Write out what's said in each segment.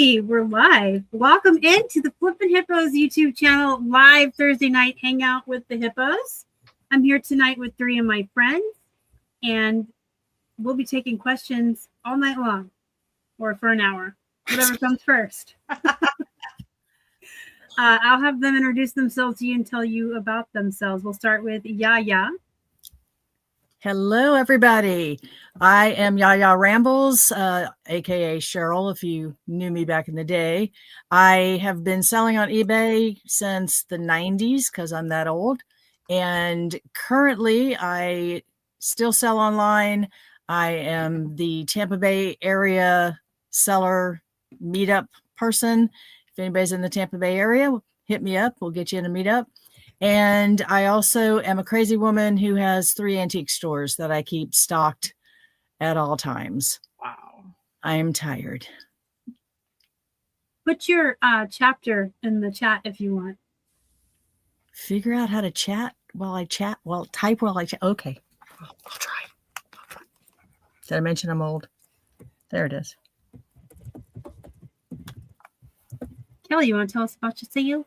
Alrighty, we're live. Welcome into the Flippin' Hippos YouTube channel, live Thursday night hangout with the Hippos. I'm here tonight with three of my friends, and we'll be taking questions all night long, or for an hour, whatever comes first. I'll have them introduce themselves to you and tell you about themselves. We'll start with YaYa. Hello, everybody. I am YaYa Rambles, aka Cheryl, if you knew me back in the day. I have been selling on eBay since the 90s because I'm that old. And currently, I still sell online. I am the Tampa Bay area seller meetup person. If anybody's in the Tampa Bay area, hit me up. We'll get you in a meetup. And I also am a crazy woman who has 3 antique stores that I keep stocked at all times. Wow. I am tired. Put your chapter in the chat if you want. Figure out how to chat while I chat. Well, type while I chat. Okay. I'll try. Did I mention I'm old? There it is. Kelly, you want to tell us about you?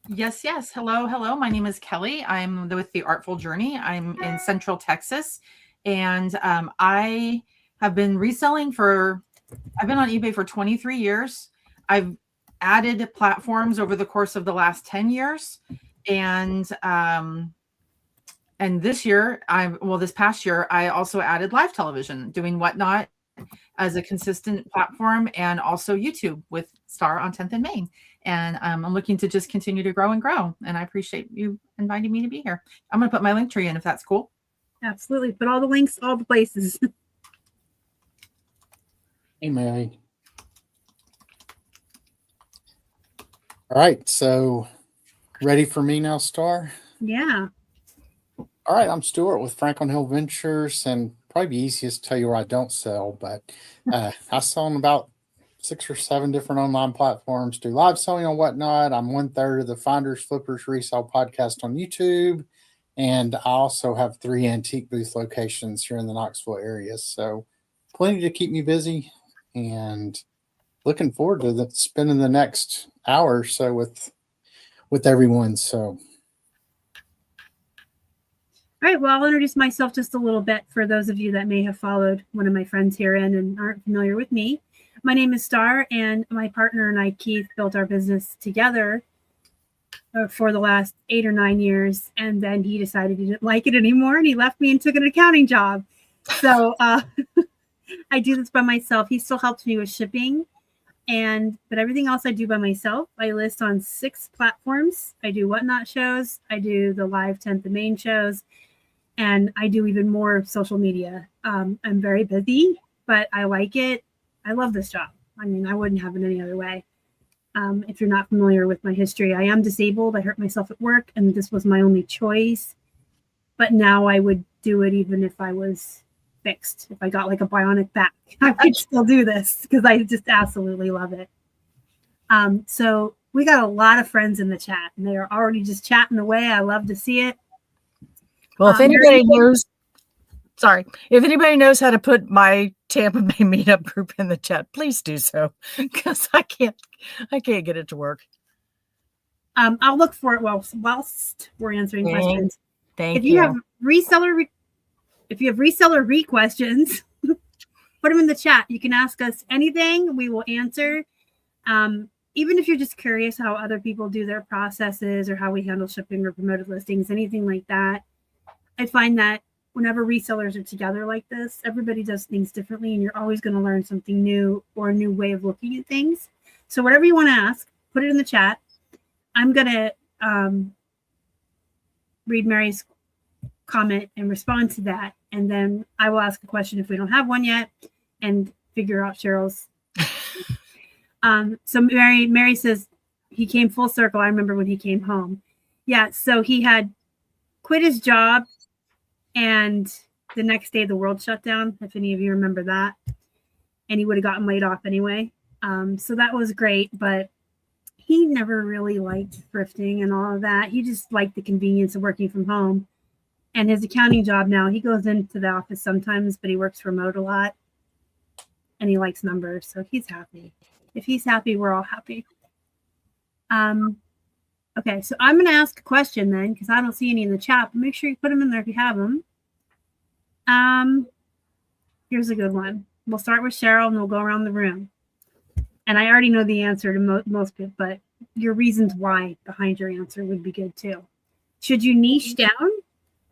Yes. Hello. My name is Kelly. I'm with the Artful Journey. I'm in Central Texas, and I have been reselling I've been on eBay for 23 years. I've added platforms over the course of the last 10 years, and this past year, I also added live television, doing Whatnot as a consistent platform, and also YouTube with Star on 10th and Main. And I'm looking to just continue to grow and grow. And I appreciate you inviting me to be here. I'm going to put my link tree in if that's cool. Absolutely. Put all the links, all the places. Hey, Mary. All right. So ready for me now, Star? Yeah. All right. I'm Stuart with Franklin Hill Ventures, and probably easiest to tell you where I don't sell, but I sell on about 6 or 7 different online platforms, do live selling on Whatnot. I'm 1/3 of the Finders, Flippers, Resell podcast on YouTube. And I also have 3 antique booth locations here in the Knoxville area. So plenty to keep me busy, and looking forward to spending the next hour or so with everyone. So. All right. Well, I'll introduce myself just a little bit for those of you that may have followed one of my friends here and aren't familiar with me. My name is Star, and my partner and I, Keith, built our business together for the last 8 or 9 years. And then he decided he didn't like it anymore, and he left me and took an accounting job. So I do this by myself. He still helps me with shipping, but everything else I do by myself. I list on 6 platforms. I do Whatnot shows. I do the live 10th and Main shows, and I do even more social media. I'm very busy, but I like it. I love this job. I mean, I wouldn't have it any other way. If you're not familiar with my history, I am disabled. I hurt myself at work, and this was my only choice. But now I would do it even if I was fixed. If I got like a bionic back, I would still do this because I just absolutely love it. So we got a lot of friends in the chat, and they are already just chatting away. I love to see it. Well, if anybody knows how to put my Tampa Bay meetup group in the chat, please do so, because I can't get it to work. I'll look for it whilst we're answering questions. Thank you. If you have reseller questions, put them in the chat. You can ask us anything. We will answer. Even if you're just curious how other people do their processes or how we handle shipping or promoted listings, anything like that. I find that whenever resellers are together like this, everybody does things differently, and you're always going to learn something new or a new way of looking at things. So whatever you want to ask, put it in the chat. I'm going to read Mary's comment and respond to that. And then I will ask a question if we don't have one yet and figure out Cheryl's. So Mary says he came full circle. I remember when he came home. Yeah. So he had quit his job, and the next day the world shut down, if any of you remember that, and he would have gotten laid off anyway. So that was great, but he never really liked thrifting and all of that. He just liked the convenience of working from home. And his accounting job now, he goes into the office sometimes, but he works remote a lot, and he likes numbers, so he's happy. If he's happy, we're all happy. Okay, so I'm going to ask a question then, because I don't see any in the chat, but make sure you put them in there if you have them. Here's a good one. We'll start with Cheryl and we'll go around the room. And I already know the answer to most people, but your reasons why behind your answer would be good too. Should you niche down,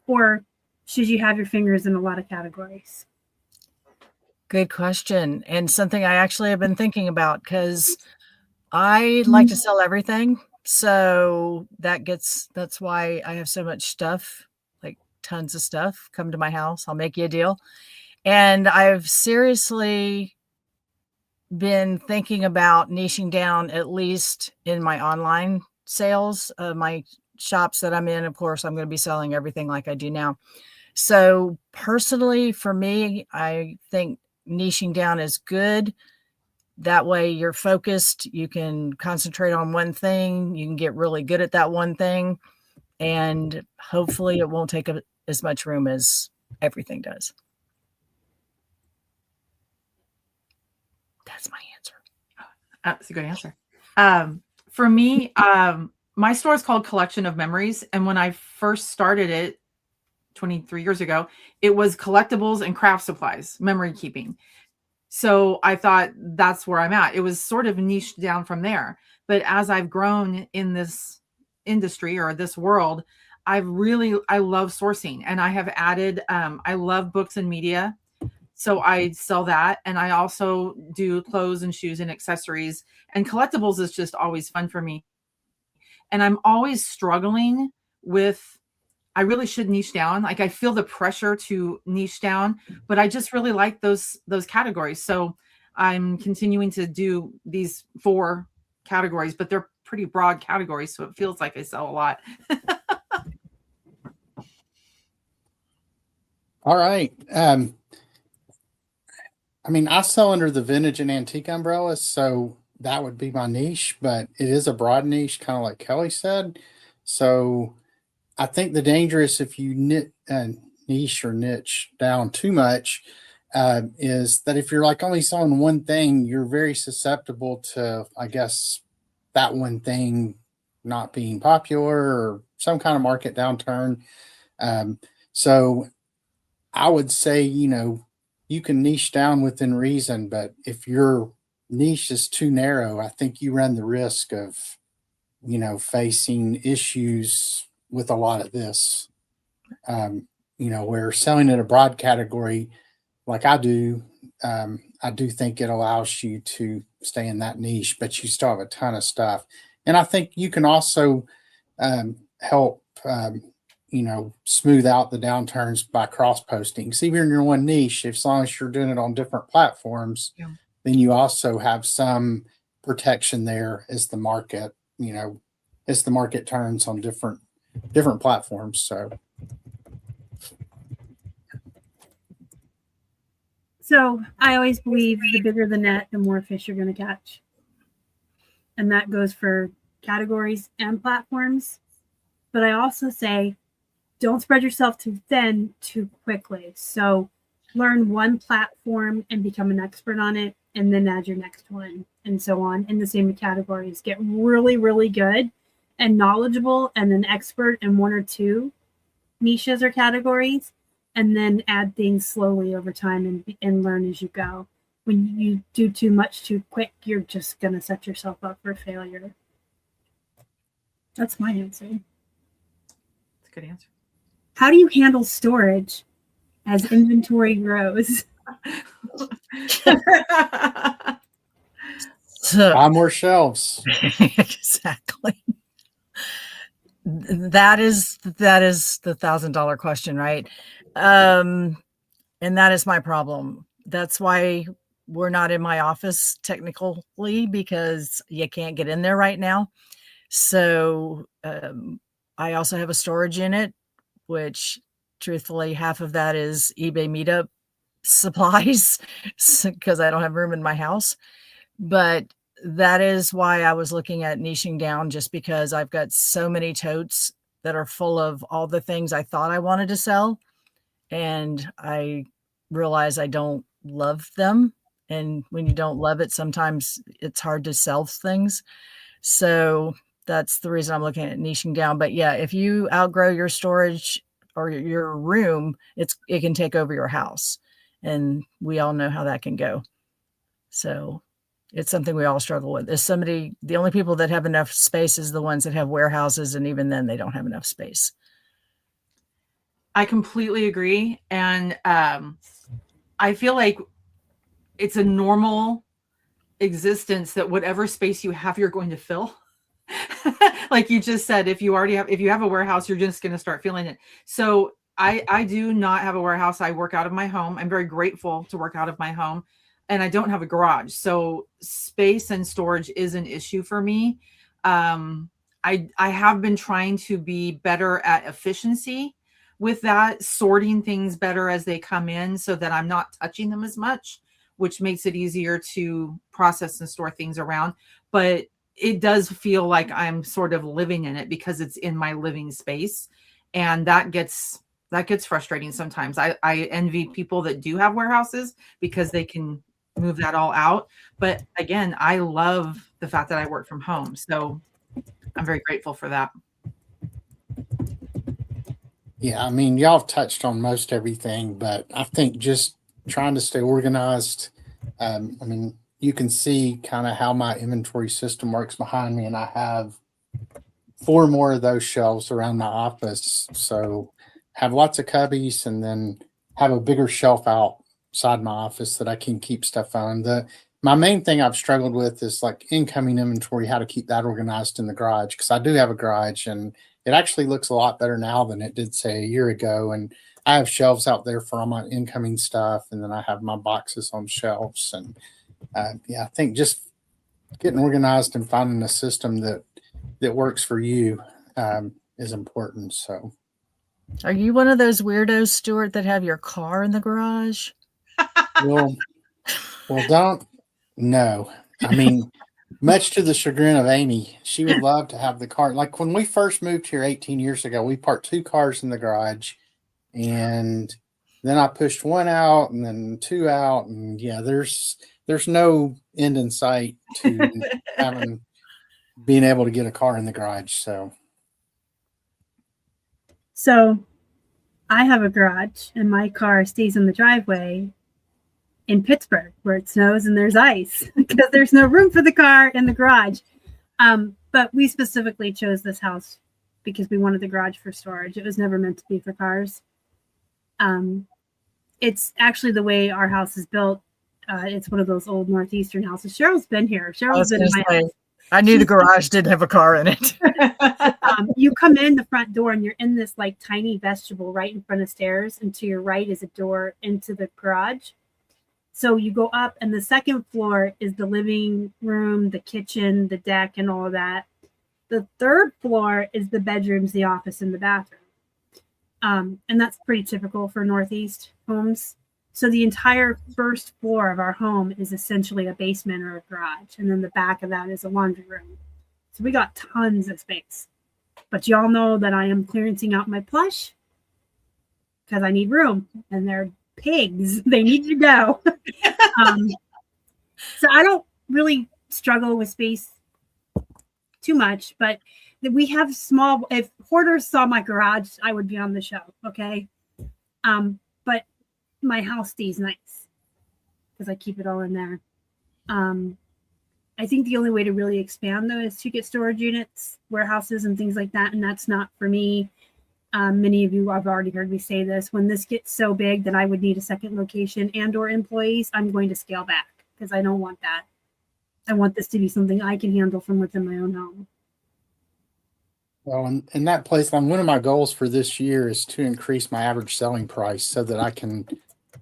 or should you have your fingers in a lot of categories? Good question. And something I actually have been thinking about, because I like to sell everything. So that's why I have so much stuff, like tons of stuff. Come to my house, I'll make you a deal. And I've seriously been thinking about niching down, at least in my online sales. My shops that I'm in, of course, I'm going to be selling everything like I do now. So personally, for me, I think niching down is good. That way you're focused. You can concentrate on one thing. You can get really good at that one thing. And hopefully it won't take as much room as everything does. That's my answer. That's a good answer. For me, my store is called Collection of Memories. And when I first started it 23 years ago, it was collectibles and craft supplies, memory keeping. So I thought that's where I'm at. It was sort of niched down from there. But as I've grown in this industry or this world, I love sourcing, and I have added, I love books and media. So I sell that. And I also do clothes and shoes and accessories, and collectibles is just always fun for me. And I'm always struggling with, I really should niche down. Like I feel the pressure to niche down, but I just really like those categories. So I'm continuing to do these 4 categories, but they're pretty broad categories. So it feels like I sell a lot. All right. I mean, I sell under the vintage and antique umbrella, so that would be my niche, but it is a broad niche, kind of like Kelly said. So I think the danger is if you niche or niche down too much, is that if you're like only selling one thing, you're very susceptible to, I guess, that one thing not being popular or some kind of market downturn. So I would say, you can niche down within reason, but if your niche is too narrow, I think you run the risk of, facing issues with a lot of this. Where selling in a broad category like I do think it allows you to stay in that niche, but you still have a ton of stuff. And I think you can also help smooth out the downturns by cross posting. So even in your one niche, as long as you're doing it on different platforms, then you also have some protection there as the market, as the market turns on different platforms. So I always believe the bigger the net, the more fish you're going to catch. And that goes for categories and platforms. But I also say, don't spread yourself too thin too quickly. So learn one platform and become an expert on it, and then add your next one, and so on in the same categories. Get really, really good and knowledgeable and an expert in 1 or 2 niches or categories, and then add things slowly over time and learn as you go. When you do too much too quick, you're just going to set yourself up for failure. That's my answer. That's a good answer. How do you handle storage as inventory grows? Buy more shelves. Exactly. That is the $1,000 question, right? And that is my problem. That's why we're not in my office technically, because you can't get in there right now. So I also have a storage unit, which truthfully, half of that is eBay meetup supplies because I don't have room in my house. But that is why I was looking at niching down, just because I've got so many totes that are full of all the things I thought I wanted to sell. And I realize I don't love them. And when you don't love it, sometimes it's hard to sell things. So that's the reason I'm looking at niching down. But yeah, if you outgrow your storage or your room, it can take over your house. And we all know how that can go. So it's something we all struggle with. The only people that have enough space is the ones that have warehouses. And even then they don't have enough space. I completely agree. And I feel like it's a normal existence that whatever space you have, you're going to fill. Like you just said, if you have a warehouse, you're just going to start feeling it. So I do not have a warehouse. I work out of my home. I'm very grateful to work out of my home, and I don't have a garage. So space and storage is an issue for me. I have been trying to be better at efficiency with that, sorting things better as they come in so that I'm not touching them as much, which makes it easier to process and store things around. But it does feel like I'm sort of living in it because it's in my living space. And that gets frustrating sometimes. I envy people that do have warehouses because they can move that all out. But again, I love the fact that I work from home. So I'm very grateful for that. Yeah, I mean, y'all have touched on most everything, but I think just trying to stay organized. I mean, you can see kind of how my inventory system works behind me, and I have 4 more of those shelves around my office. So have lots of cubbies, and then have a bigger shelf outside my office that I can keep stuff on. My main thing I've struggled with is like incoming inventory, how to keep that organized in the garage, because I do have a garage, and it actually looks a lot better now than it did, say, a year ago. And I have shelves out there for all my incoming stuff, and then I have my boxes on shelves. And yeah, I think just getting organized and finding a system that works for you is important. So, Are you one of those weirdos, Stuart, that have your car in the garage? well, don't. No, I mean, much to the chagrin of Amy, she would love to have the car. Like when we first moved here 18 years ago, we parked 2 cars in the garage, and then I pushed 1 out and then 2 out. And yeah, there's no end in sight to being able to get a car in the garage. So I have a garage, and my car stays in the driveway in Pittsburgh where it snows and there's ice because there's no room for the car in the garage. But we specifically chose this house because we wanted the garage for storage. It was never meant to be for cars. It's actually the way our house is built. It's one of those old Northeastern houses. Cheryl's been here. Cheryl's been in my house. I knew the garage didn't have a car in it. You come in the front door and you're in this like tiny vestibule right in front of stairs, and to your right is a door into the garage. So you go up, and the second floor is the living room, the kitchen, the deck, and all of that. The third floor is the bedrooms, the office, and the bathroom. And that's pretty typical for Northeast homes. So the entire first floor of our home is essentially a basement or a garage. And then the back of that is a laundry room. So we got tons of space. But y'all know that I am clearancing out my plush because I need room, and they're pigs. They need to go. So I don't really struggle with space too much, but we have small. If hoarders saw my garage, I would be on the show. Okay. But my house stays nice because I keep it all in there. I think the only way to really expand though is to get storage units, warehouses, and things like that. And that's not for me. Many of you have already heard me say this. When this gets so big that I would need a second location and or employees, I'm going to scale back because I don't want that. I want this to be something I can handle from within my own home. Well, in that place, one of my goals for this year is to increase my average selling price so that I can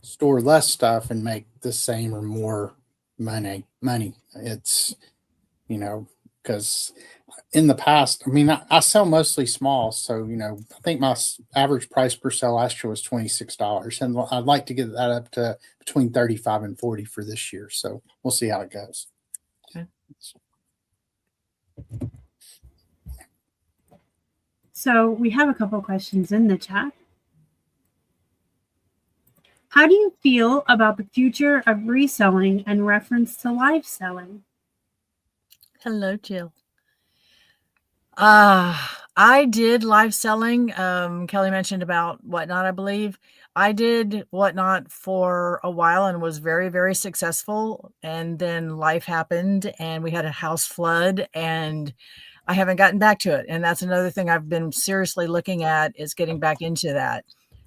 store less stuff and make the same or more money. It's, because in the past, I mean, I sell mostly small. So, I think my average price per sale last year was $26. And I'd like to get that up to between 35 and 40 for this year. So we'll see how it goes. Okay. So we have a couple questions in the chat. How do you feel about the future of reselling in reference to live selling? Hello, Jill. I did live selling. Kelly mentioned about Whatnot, I believe. I did Whatnot for a while and was very, very successful. And then life happened and we had a house flood and I haven't gotten back to it. And that's another thing I've been seriously looking at, is getting back into that.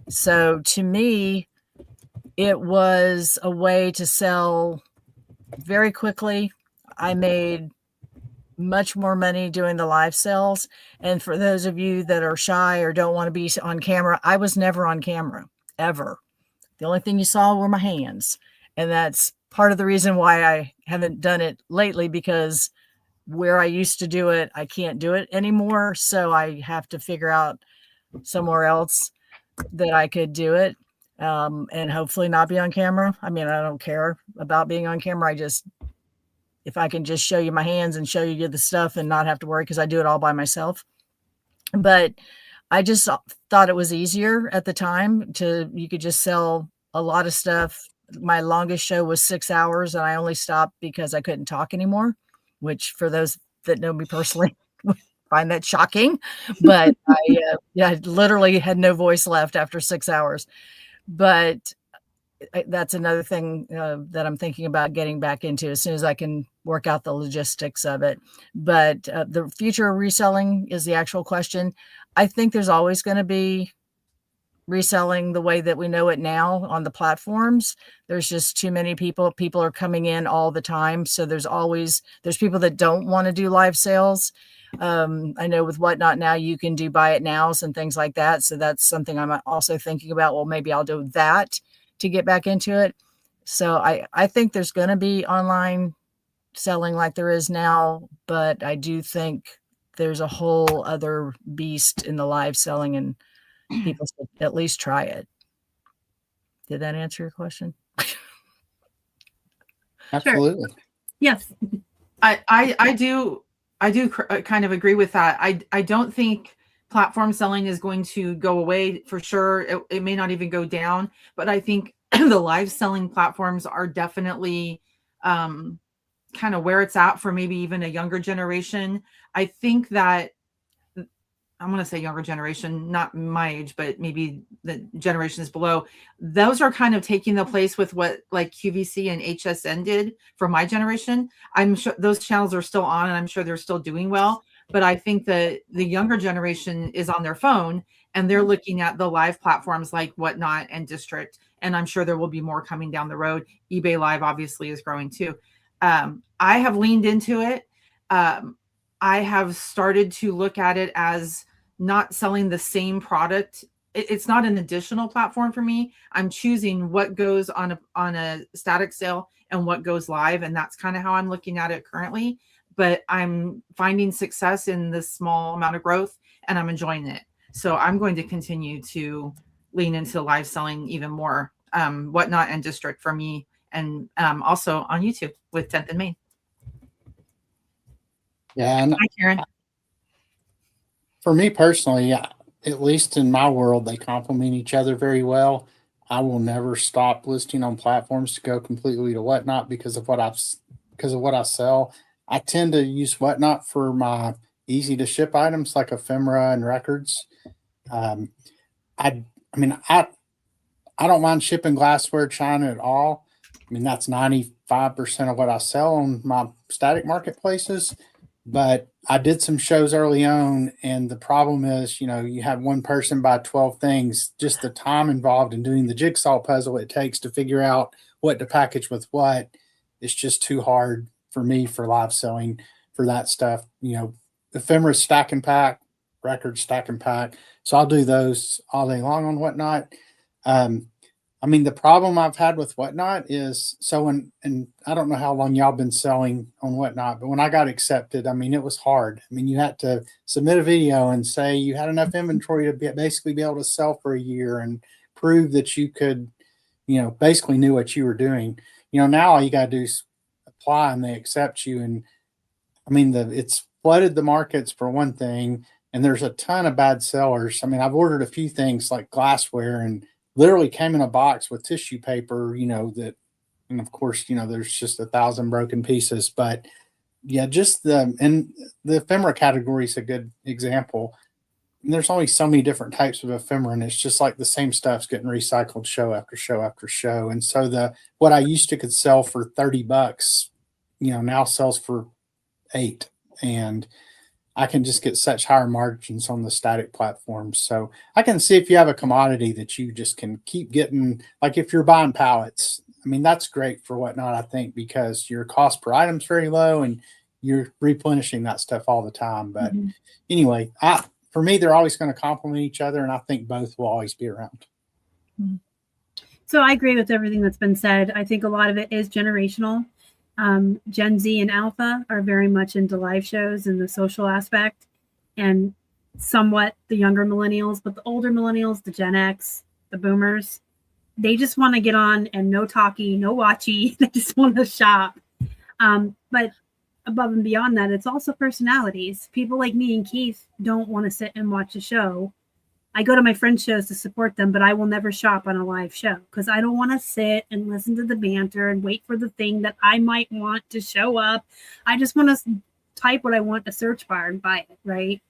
So to me, it was a way to sell very quickly. I made much more money doing the live sales. And for those of you that are shy or don't want to be on camera, I was never on camera, ever. The only thing you saw were my hands. And that's part of the reason why I haven't done it lately, because where I used to do it, I can't do it anymore. So I have to figure out somewhere else that I could do it, and hopefully not be on camera. I mean, I don't care about being on camera. If I can just show you my hands and show you the stuff and not have to worry, because I do it all by myself. But I just thought it was easier at the time you could just sell a lot of stuff. My longest show was 6 hours and I only stopped because I couldn't talk anymore, which for those that know me personally find that shocking. But I literally had no voice left after 6 hours. But that's another thing that I'm thinking about getting back into as soon as I can work out the logistics of it. But the future of reselling is the actual question. I think there's always going to be reselling the way that we know it now on the platforms. There's just too many people. People are coming in all the time. So there's people that don't want to do live sales. I know with Whatnot now, you can do buy it nows and things like that. So that's something I'm also thinking about. Well, maybe I'll do that to get back into it. So I think there's going to be online selling like there is now, but I do think there's a whole other beast in the live selling, and people should at least try it. Did that answer your question? Absolutely. Sure. Yes. I do kind of agree with that. I don't think platform selling is going to go away for sure. It may not even go down, but I think the live selling platforms are definitely kind of where it's at for maybe even a younger generation. I think that I'm going to say younger generation, not my age, but maybe the generations below. Those are kind of taking the place with what like QVC and HSN did for my generation. I'm sure those channels are still on and I'm sure they're still doing well. But I think that the younger generation is on their phone and they're looking at the live platforms like Whatnot and District. And I'm sure there will be more coming down the road. eBay Live obviously is growing too. I have leaned into it. I have started to look at it as not selling the same product. It's not an additional platform for me. I'm choosing what goes on a static sale and what goes live. And that's kind of how I'm looking at it currently. But I'm finding success in this small amount of growth and I'm enjoying it. So I'm going to continue to lean into live selling even more. Whatnot and District for me, and also on YouTube with 10th and Main. Yeah. And hi, Karen. for me personally, yeah, at least in my world, they complement each other very well. I will never stop listing on platforms to go completely to Whatnot because of what I sell. I tend to use Whatnot for my easy to ship items like ephemera and records. I don't mind shipping glassware, china at all. I mean, that's 95% of what I sell on my static marketplaces. But I did some shows early on, and the problem is, you have one person buy 12 things. Just the time involved in doing the jigsaw puzzle it takes to figure out what to package with what. It's just too hard for me for live selling for that stuff. Ephemera stack and pack, records stack and pack. So I'll do those all day long on Whatnot. The problem I've had with Whatnot is and I don't know how long y'all been selling on Whatnot, but when I got accepted, it was hard. You had to submit a video and say you had enough inventory to basically be able to sell for a year and prove that you could, basically knew what you were doing. Now all you got to do is apply and they accept you. And it's flooded the markets for one thing. And there's a ton of bad sellers. I've ordered a few things like glassware and literally came in a box with tissue paper, that, and of course, there's just 1,000 broken pieces, but yeah, just and the ephemera category is a good example. And there's only so many different types of ephemera, and it's just like the same stuff's getting recycled show after show after show. And so what I used to could sell for $30, now sells for 8. And I can just get such higher margins on the static platforms. So I can see if you have a commodity that you just can keep getting, like if you're buying pallets, I mean, that's great for Whatnot, I think, because your cost per item is very low and you're replenishing that stuff all the time. But anyway, for me, they're always going to complement each other, and I think both will always be around. So I agree with everything that's been said. I think a lot of it is generational. Gen Z and Alpha are very much into live shows and the social aspect, and somewhat the younger millennials, but the older millennials, the Gen X, the boomers, they just want to get on and no talkie, no watchy. They just want to shop. But above and beyond that, it's also personalities. People like me and Keith don't want to sit and watch a show. I go to my friends' shows to support them, but I will never shop on a live show because I don't want to sit and listen to the banter and wait for the thing that I might want to show up. I just want to type what I want in a search bar and buy it, right?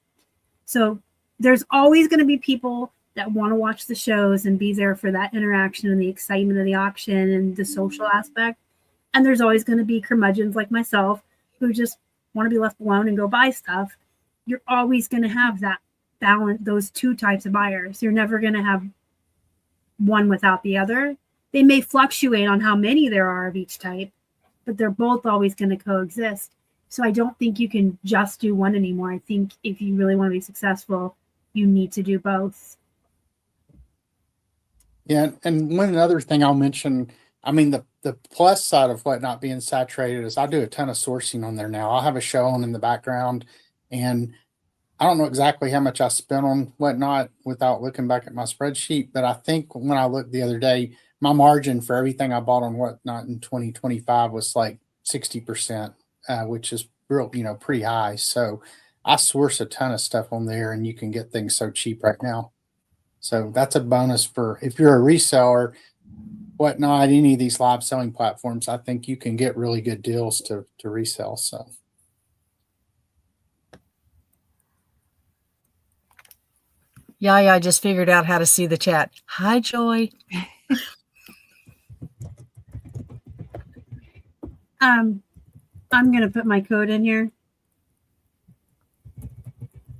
So there's always going to be people that want to watch the shows and be there for that interaction and the excitement of the auction and the social aspect. And there's always going to be curmudgeons like myself who just want to be left alone and go buy stuff. You're always going to have that balance, those two types of buyers. You're never going to have one without the other. They may fluctuate on how many there are of each type, but they're both always going to coexist. So I don't think you can just do one anymore. I think if you really want to be successful, you need to do both. Yeah, and one other thing I'll mention, I mean, the plus side of Whatnot being saturated is I do a ton of sourcing on there now. I'll have a show on in the background, and I don't know exactly how much I spent on Whatnot without looking back at my spreadsheet, but I think when I looked the other day, my margin for everything I bought on Whatnot in 2025 was like 60%, which is real, pretty high. So I source a ton of stuff on there, and you can get things so cheap right now. So that's a bonus for if you're a reseller, Whatnot, any of these live selling platforms. I think you can get really good deals to resell. So. I just figured out how to see the chat. Hi, Joy. I'm going to put my code in here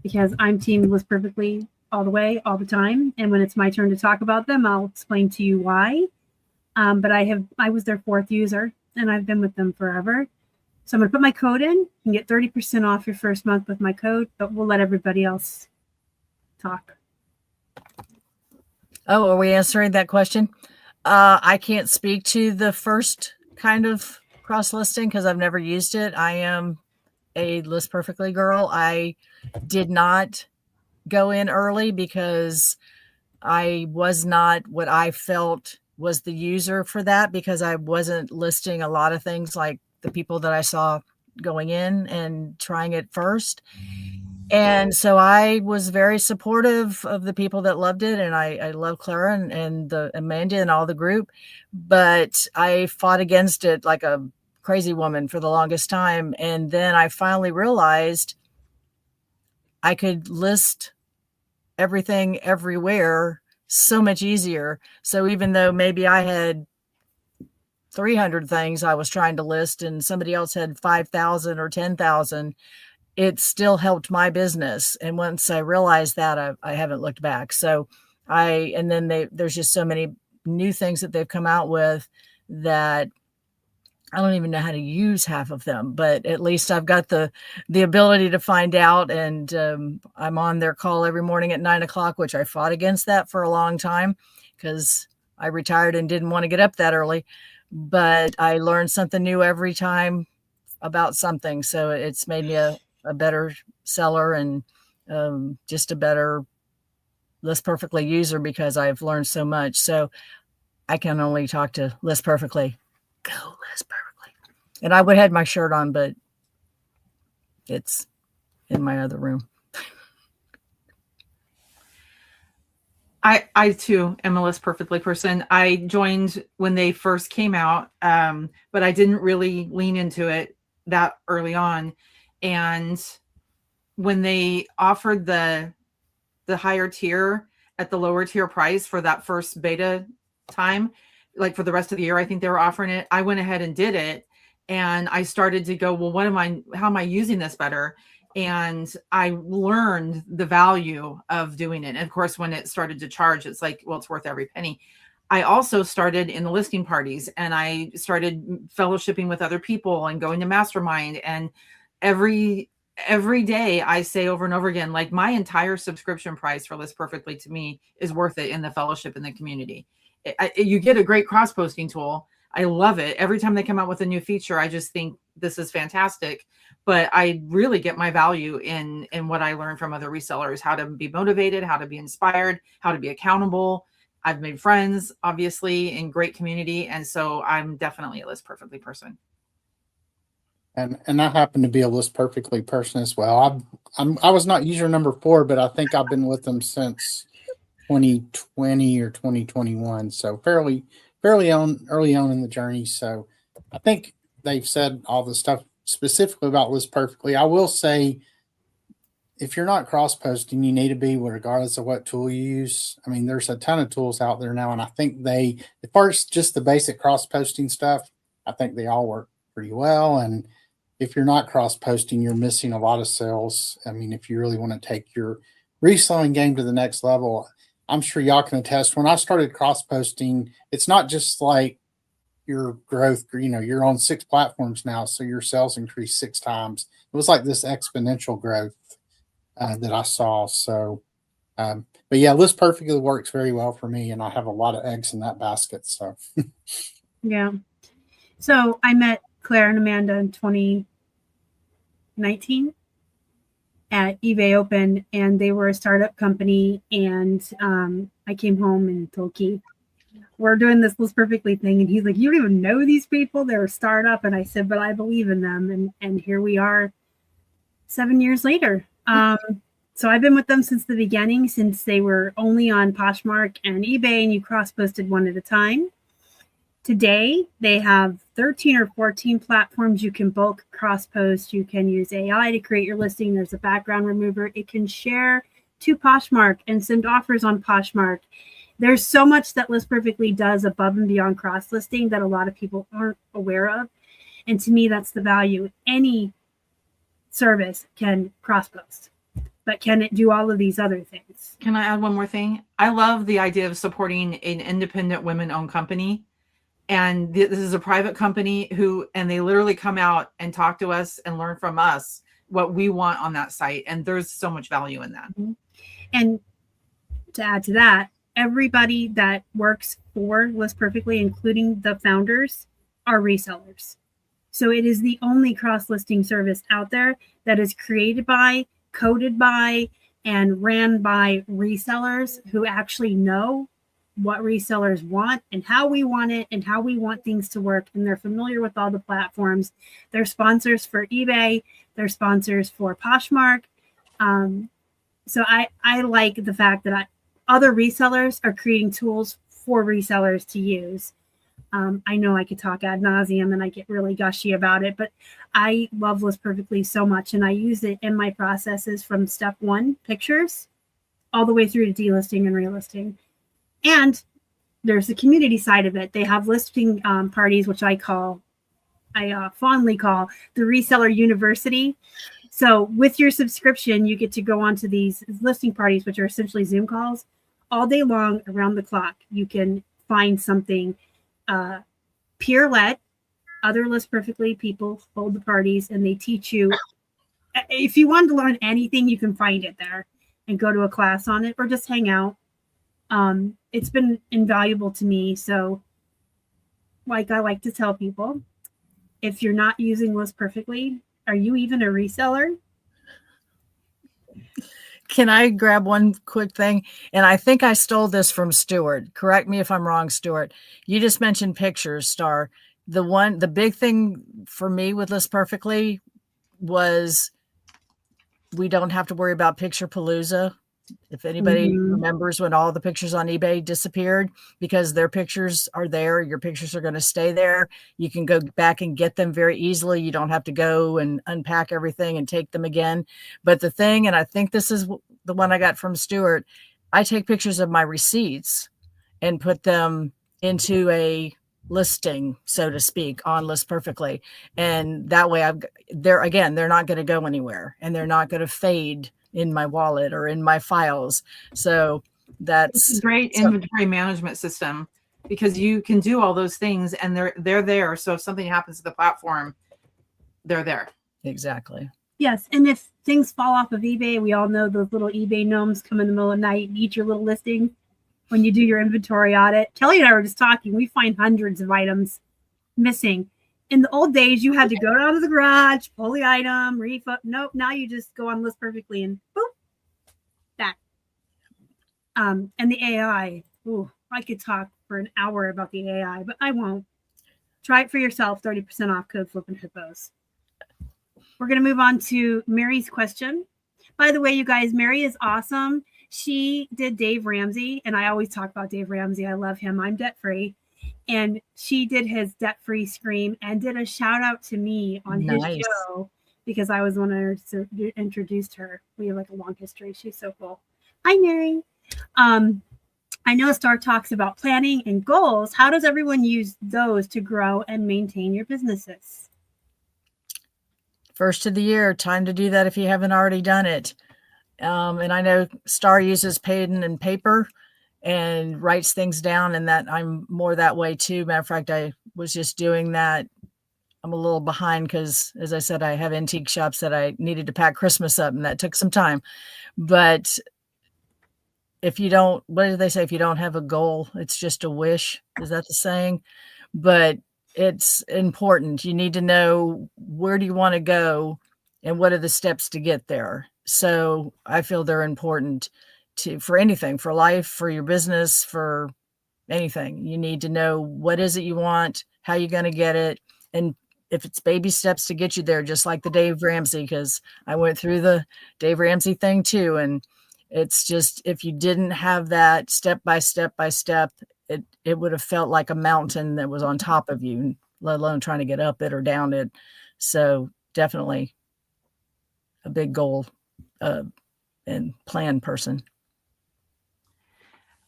because I'm team List Perfectly all the way, all the time. And when it's my turn to talk about them, I'll explain to you why. But I was their 4th user and I've been with them forever. So I'm going to put my code in. You can get 30% off your first month with my code, but we'll let everybody else talk. Oh, are we answering that question? I can't speak to the first kind of cross listing because I've never used it. I am a List Perfectly girl. I did not go in early because I was not what I felt was the user for that, because I wasn't listing a lot of things like the people that I saw going in and trying it first. And so I was very supportive of the people that loved it. And I love Clara and the Amanda and all the group, but I fought against it like a crazy woman for the longest time. And then I finally realized I could list everything everywhere so much easier. So even though maybe I had 300 things I was trying to list and somebody else had 5,000 or 10,000, it still helped my business. And once I realized that, I haven't looked back. So there's just so many new things that they've come out with that I don't even know how to use half of them, but at least I've got the ability to find out. And I'm on their call every morning at 9:00, which I fought against that for a long time because I retired and didn't want to get up that early, but I learned something new every time about something. So it's made me a better seller and just a better List Perfectly user because I've learned so much. So I can only talk to List Perfectly. Go List Perfectly. And I would have had my shirt on, but it's in my other room. I too am a List Perfectly person. I joined when they first came out, but I didn't really lean into it that early on. And when they offered the higher tier at the lower tier price for that first beta time, like for the rest of the year, I think they were offering it. I went ahead and did it. And I started to go, well, how am I using this better? And I learned the value of doing it. And of course, when it started to charge, it's like, well, it's worth every penny. I also started in the listing parties, and I started fellowshipping with other people and going to mastermind. And every day I say over and over again, like, my entire subscription price for List Perfectly to me is worth it in the fellowship in the community. You get a great cross posting tool. I love it. Every time they come out with a new feature, I just think this is fantastic. But I really get my value in what I learned from other resellers, how to be motivated, how to be inspired, how to be accountable. I've made friends, obviously, in great community. And so I'm definitely a List Perfectly person. And I happen to be a List Perfectly person as well. I was not user number 4, but I think I've been with them since 2020 or 2021. So fairly early on in the journey. So I think they've said all the stuff specifically about List Perfectly. I will say, if you're not cross posting, you need to be, regardless of what tool you use. I mean, there's a ton of tools out there now, and I think as far as just the basic cross posting stuff, I think they all work pretty well. And if you're not cross posting, you're missing a lot of sales. I mean, if you really want to take your reselling game to the next level, I'm sure y'all can attest. When I started cross posting, it's not just like your growth, you're on 6 platforms now, so your sales increased 6 times. It was like this exponential growth that I saw. So, but yeah, List Perfectly works very well for me, and I have a lot of eggs in that basket. So, Yeah. So I met Claire and Amanda in 2019 at eBay Open, and they were a startup company. And I came home and told Keith, we're doing this List Perfectly thing. And he's like, you don't even know these people. They're a startup. And I said, but I believe in them. And here we are 7 years later. So I've been with them since the beginning, since they were only on Poshmark and eBay, and you cross-posted one at a time. Today, they have 13 or 14 platforms you can bulk cross-post. You can use AI to create your listing. There's a background remover. It can share to Poshmark and send offers on Poshmark. There's so much that List Perfectly does above and beyond cross-listing that a lot of people aren't aware of. And to me, that's the value. Any service can cross-post, but can it do all of these other things? Can I add one more thing? I love the idea of supporting an independent women-owned company. And this is a private company and they literally come out and talk to us and learn from us what we want on that site. And there's so much value in that. Mm-hmm. And to add to that, everybody that works for List Perfectly, including the founders, are resellers. So it is the only cross-listing service out there that is created by, coded by, and ran by resellers who actually know what resellers want and how we want it and how we want things to work. And they're familiar with all the platforms. They're sponsors for eBay. They're sponsors for Poshmark. So I like the fact that other resellers are creating tools for resellers to use. I know I could talk ad nauseum and I get really gushy about it, but I love List Perfectly so much. And I use it in my processes from step 1, pictures, all the way through to delisting and relisting. And there's the community side of it. They have listing parties, which I fondly call the Reseller University. So with your subscription, you get to go onto these listing parties, which are essentially Zoom calls all day long, around the clock. You can find something peer-led. Other List Perfectly people hold the parties, and they teach you. If you want to learn anything, you can find it there and go to a class on it or just hang out. It's been invaluable to me. So like I like to tell people, if you're not using List Perfectly, are you even a reseller? Can I grab one quick thing? And I think I stole this from Stuart. Correct me if I'm wrong, Stuart. You just mentioned pictures, Star. The big thing for me with List Perfectly was we don't have to worry about Picture Palooza If anybody Mhm. remembers when all the pictures on eBay disappeared, because their pictures are there, your pictures are going to stay there. You can go back and get them very easily. You don't have to go and unpack everything and take them again. But the thing, and I think this is the one I got from Stuart, I take pictures of my receipts and put them into a listing, so to speak, on List Perfectly. And that way they're not going to go anywhere, and they're not going to fade in my wallet or in my files. So It's a that's great inventory management system, because you can do all those things and they're there. So if something happens to the platform, they're there. exactly. Yes, and if things fall off of eBay, we all know those little eBay gnomes come in the middle of the night and eat your little listing when you do your inventory audit. Kelly and I were just talking. We find hundreds of items missing. In the old days, you had to go down to the garage, pull the item, Nope, now you just go on List Perfectly and boop, back. And the AI. Ooh, I could talk for an hour about the AI, but I won't. Try it for yourself. 30% off code Flippin' Hippos. We're going to move on to Mary's question. By the way, you guys, Mary is awesome. She did Dave Ramsey, and I always talk about Dave Ramsey. I love him. I'm debt-free. And she did his debt-free scream and did a shout out to me on his show, because I was the one who introduced her. We have like a long history. She's so cool. Hi, Mary. I know Star talks about planning and goals. How does everyone use those to grow and maintain your businesses? First of the year, time to do that if you haven't already done it. And I know Star uses pen and paper and writes things down, and that I'm more that way too. Matter of fact, I was just doing that. I'm a little behind because, as I said, I have antique shops that I needed to pack Christmas up, and that took some time. But if you don't, what do they say? If you don't have a goal, it's just a wish. Is that the saying? But it's important. You need to know, where do you want to go and what are the steps to get there. So I feel they're important for anything, for life, for your business, for anything. You need to know, what is it you want, how you're going to get it. And if it's baby steps to get you there, just like the Dave Ramsey, because I went through the Dave Ramsey thing too. And it's just, if you didn't have that step by step by step, it would have felt like a mountain that was on top of you, let alone trying to get up it or down it. So definitely a big goal and plan person.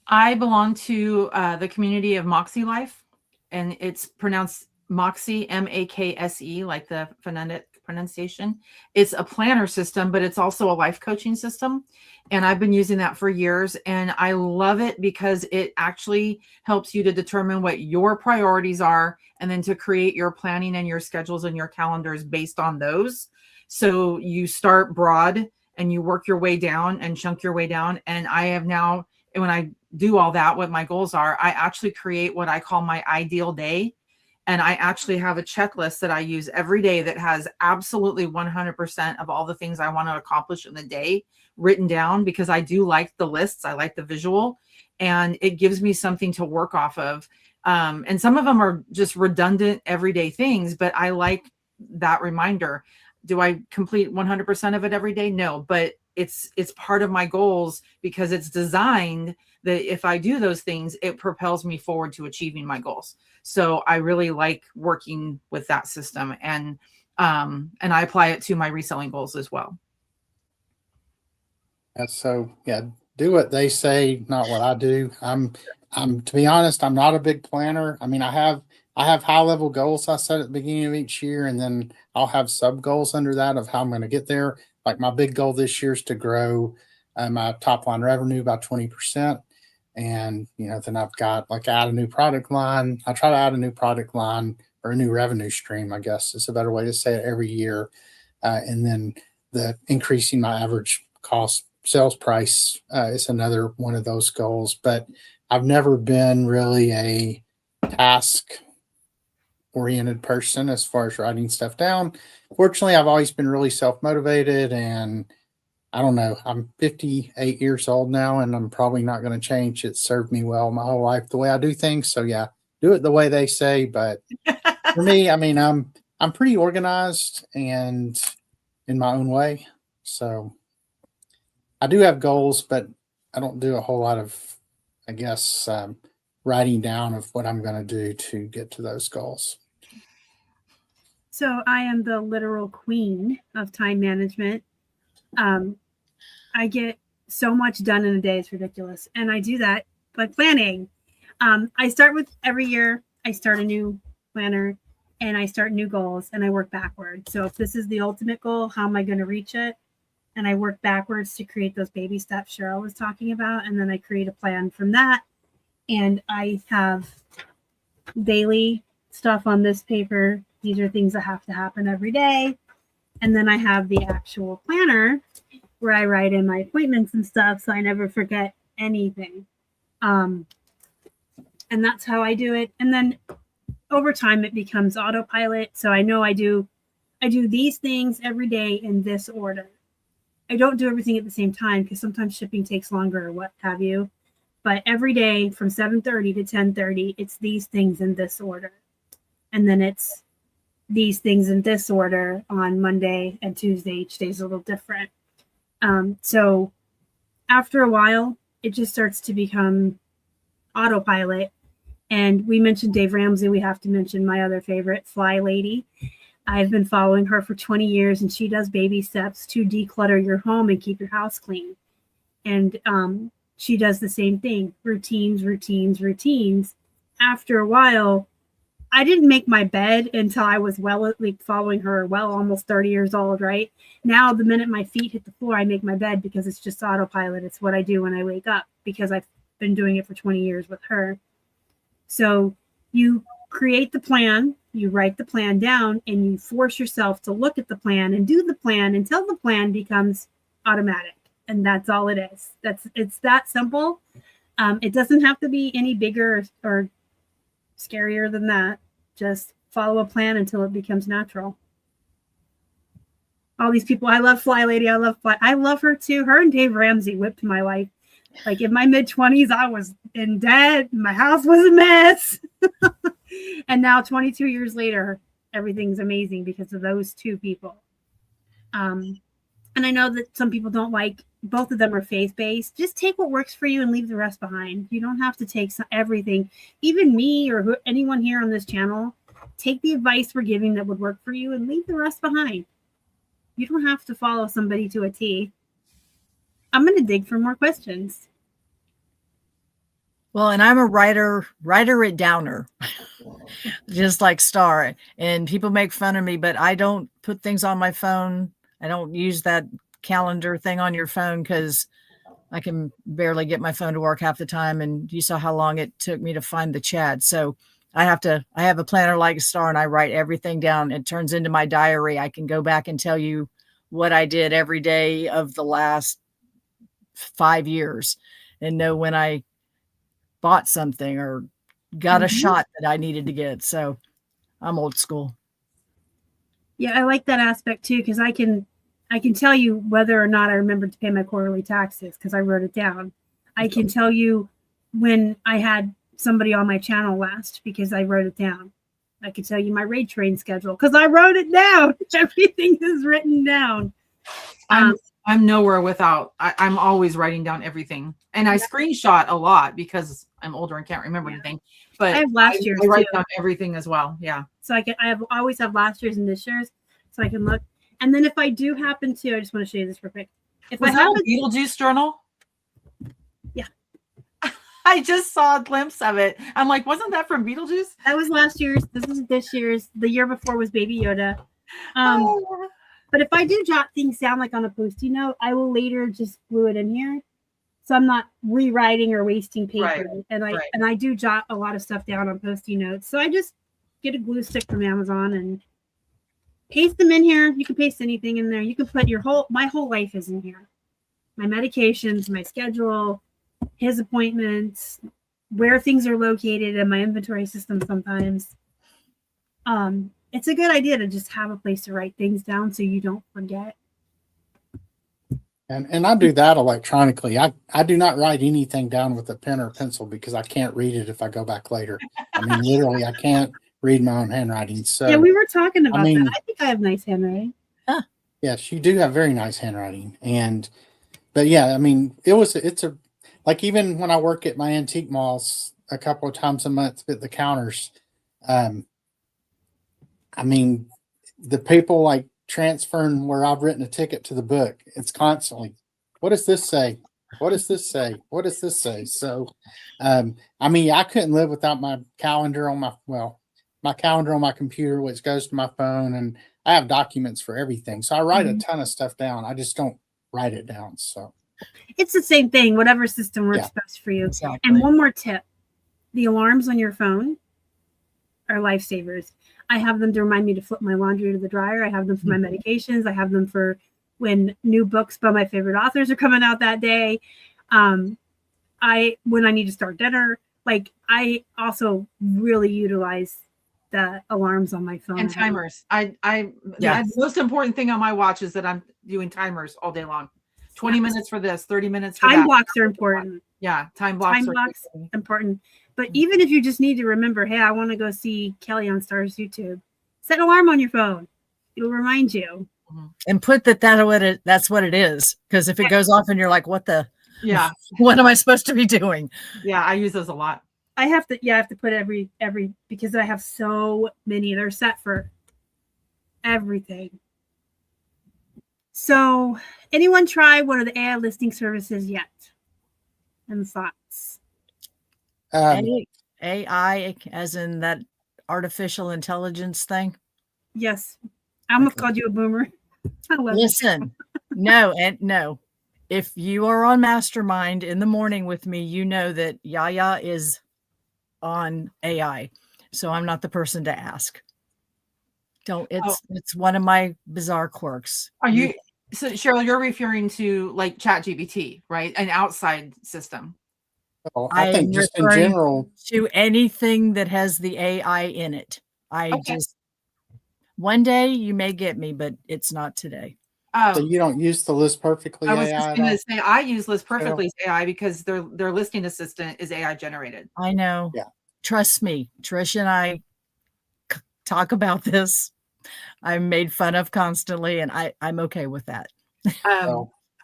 I belong to the community of Moxie Life, and it's pronounced Moxie, Makse, like the phonetic pronunciation. It's a planner system, but it's also a life coaching system. And I've been using that for years, and I love it because it actually helps you to determine what your priorities are, and then to create your planning and your schedules and your calendars based on those. So you start broad and you work your way down and chunk your way down. And I have now, when I do all that, what my goals are, I actually create what I call my ideal day. And I actually have a checklist that I use every day that has absolutely 100% of all the things I want to accomplish in the day written down, because I do like the lists. I like the visual, and it gives me something to work off of. And some of them are just redundant everyday things, but I like that reminder. Do I complete 100% of it every day? No, but it's part of my goals, because it's designed that if I do those things, it propels me forward to achieving my goals. So I really like working with that system, and I apply it to my reselling goals as well. That's so, yeah, do what they say, not what I do. I'm to be honest, I'm not a big planner. I mean, I have high level goals I set at the beginning of each year, and then I'll have sub goals under that of how I'm going to get there. Like my big goal this year is to grow my top line revenue by 20%. And, then I've got like add a new product line. I try to add a new product line, or a new revenue stream, I guess is a better way to say it, every year. And then the increasing my average cost sales price is another one of those goals. But I've never been really a task oriented person as far as writing stuff down. Fortunately, I've always been really self-motivated, and I don't know, I'm 58 years old now, and I'm probably not going to change. It served me well my whole life, the way I do things. So yeah, do it the way they say. But for me, I mean, I'm pretty organized and in my own way. So I do have goals, but I don't do a whole lot of, I guess, writing down of what I'm going to do to get to those goals. So I am the literal queen of time management. I get so much done in a day, it's ridiculous. And I do that by planning. I start with every year, I start a new planner and I start new goals and I work backwards. So if this is the ultimate goal, how am I going to reach it? And I work backwards to create those baby steps Cheryl was talking about. And then I create a plan from that. And I have daily stuff on this paper. These are things that have to happen every day. And then I have the actual planner where I write in my appointments and stuff so I never forget anything. And that's how I do it. And then over time it becomes autopilot. So I know I do these things every day in this order. I don't do everything at the same time because sometimes shipping takes longer or what have you. But every day from 7:30 to 10:30, it's these things in this order. And then it's these things in this order on Monday and Tuesday. Each day is a little different. So after a while, it just starts to become autopilot. And we mentioned Dave Ramsey. We have to mention my other favorite, Fly Lady. I've been following her for 20 years, and she does baby steps to declutter your home and keep your house clean. And she does the same thing, routines. After a while, I didn't make my bed until I was following her, almost 30 years old, right? Now, the minute my feet hit the floor, I make my bed because it's just autopilot. It's what I do when I wake up because I've been doing it for 20 years with her. So you create the plan, you write the plan down, and you force yourself to look at the plan and do the plan until the plan becomes automatic. And that's all it is. It's that simple. It doesn't have to be any bigger or scarier than that. Just follow a plan until it becomes natural. All these people, I love Fly Lady. I love her too. Her and Dave Ramsey whipped my life. Like in my mid-20s, I was in debt. My house was a mess. And now 22 years later, everything's amazing because of those two people. And I know that some people don't like, both of them are faith-based. Just take what works for you and leave the rest behind. You don't have to take everything. Even me or anyone here on this channel, take the advice we're giving that would work for you and leave the rest behind. You don't have to follow somebody to a T. I'm going to dig for more questions. Well, and I'm a writer it downer, just like Star. And people make fun of me, but I don't put things on my phone. I don't use that calendar thing on your phone because I can barely get my phone to work half the time. And you saw how long it took me to find the chat. So I have a planner like Star and I write everything down. It turns into my diary. I can go back and tell you what I did every day of the last 5 years and know when I bought something or got a shot that I needed to get. So I'm old school. Yeah, I like that aspect too, because I can tell you whether or not I remembered to pay my quarterly taxes because I wrote it down. I can tell you when I had somebody on my channel last because I wrote it down. I can tell you my raid train schedule because I wrote it down. Everything is written down. I'm nowhere without, I'm always writing down everything. And I screenshot a lot because I'm older and can't remember anything. But I have last year's I write too. down everything as well. Yeah. So I always have last year's and this year's so I can look. And then if I do happen to, I just want to show you this real quick. If Was I that have a Beetlejuice journal? Yeah. I just saw a glimpse of it. I'm like, wasn't that from Beetlejuice? that was last year's. This is this year's. The year before was Baby Yoda. But if I do jot things down like on a Post-it note, I will later just glue it in here. So I'm not rewriting or wasting paper. Right. And I do jot a lot of stuff down on Post-it notes. So I just get a glue stick from Amazon and paste them in here. You can paste anything in there. You can put my whole life is in here. My medications, my schedule, his appointments, where things are located in my inventory system sometimes. It's a good idea to just have a place to write things down so you don't forget. And I do that electronically. I do not write anything down with a pen or pencil because I can't read it if I go back later. I mean, literally, I can't read my own handwriting. So yeah, we were talking about that. I think I have nice handwriting. Yes, you do have very nice handwriting. And but yeah, I mean, it's a, like, even when I work at my antique malls a couple of times a month at the counters, um, I mean, the people like transferring where I've written a ticket to the book, it's constantly, what does this say? What does this say? What does this say? So, I mean, I couldn't live without my calendar on my calendar on my computer, which goes to my phone, and I have documents for everything. So I write a ton of stuff down. I just don't write it down. So It's the same thing, whatever system works best for you. Exactly. And one more tip, the alarms on your phone are lifesavers. I have them to remind me to flip my laundry to the dryer. I have them for my medications. I have them for when new books by my favorite authors are coming out that day. When I need to start dinner, like I also really utilize the alarms on my phone. And timers. The most important thing on my watch is that I'm doing timers all day long. 20 minutes for this, 30 minutes for time that. blocks are important. Yeah, time blocks are important. But even if you just need to remember, hey, I want to go see Kelly on Star's YouTube, set an alarm on your phone. It'll remind you. And put that's what it is. Because if it goes off and you're like, what am I supposed to be doing? Yeah, I use those a lot. I have to put every because I have so many. They're set for everything. So anyone try one of the AI listing services yet? And thoughts? AI, as in that artificial intelligence thing? Yes. I almost called you a boomer. Listen, no. If you are on Mastermind in the morning with me, you know that YaYa is on AI. So I'm not the person to ask. It's one of my bizarre quirks. So Cheryl, you're referring to like ChatGPT, right? An outside system. Well, I think just in general, to anything that has the AI in it. One day you may get me, but it's not today. So you don't use the List Perfectly AI? I was just going to say I use List Perfectly's AI because their listing assistant is AI generated. I know. Yeah. Trust me, Trish and I talk about this. I'm made fun of constantly, and I'm okay with that.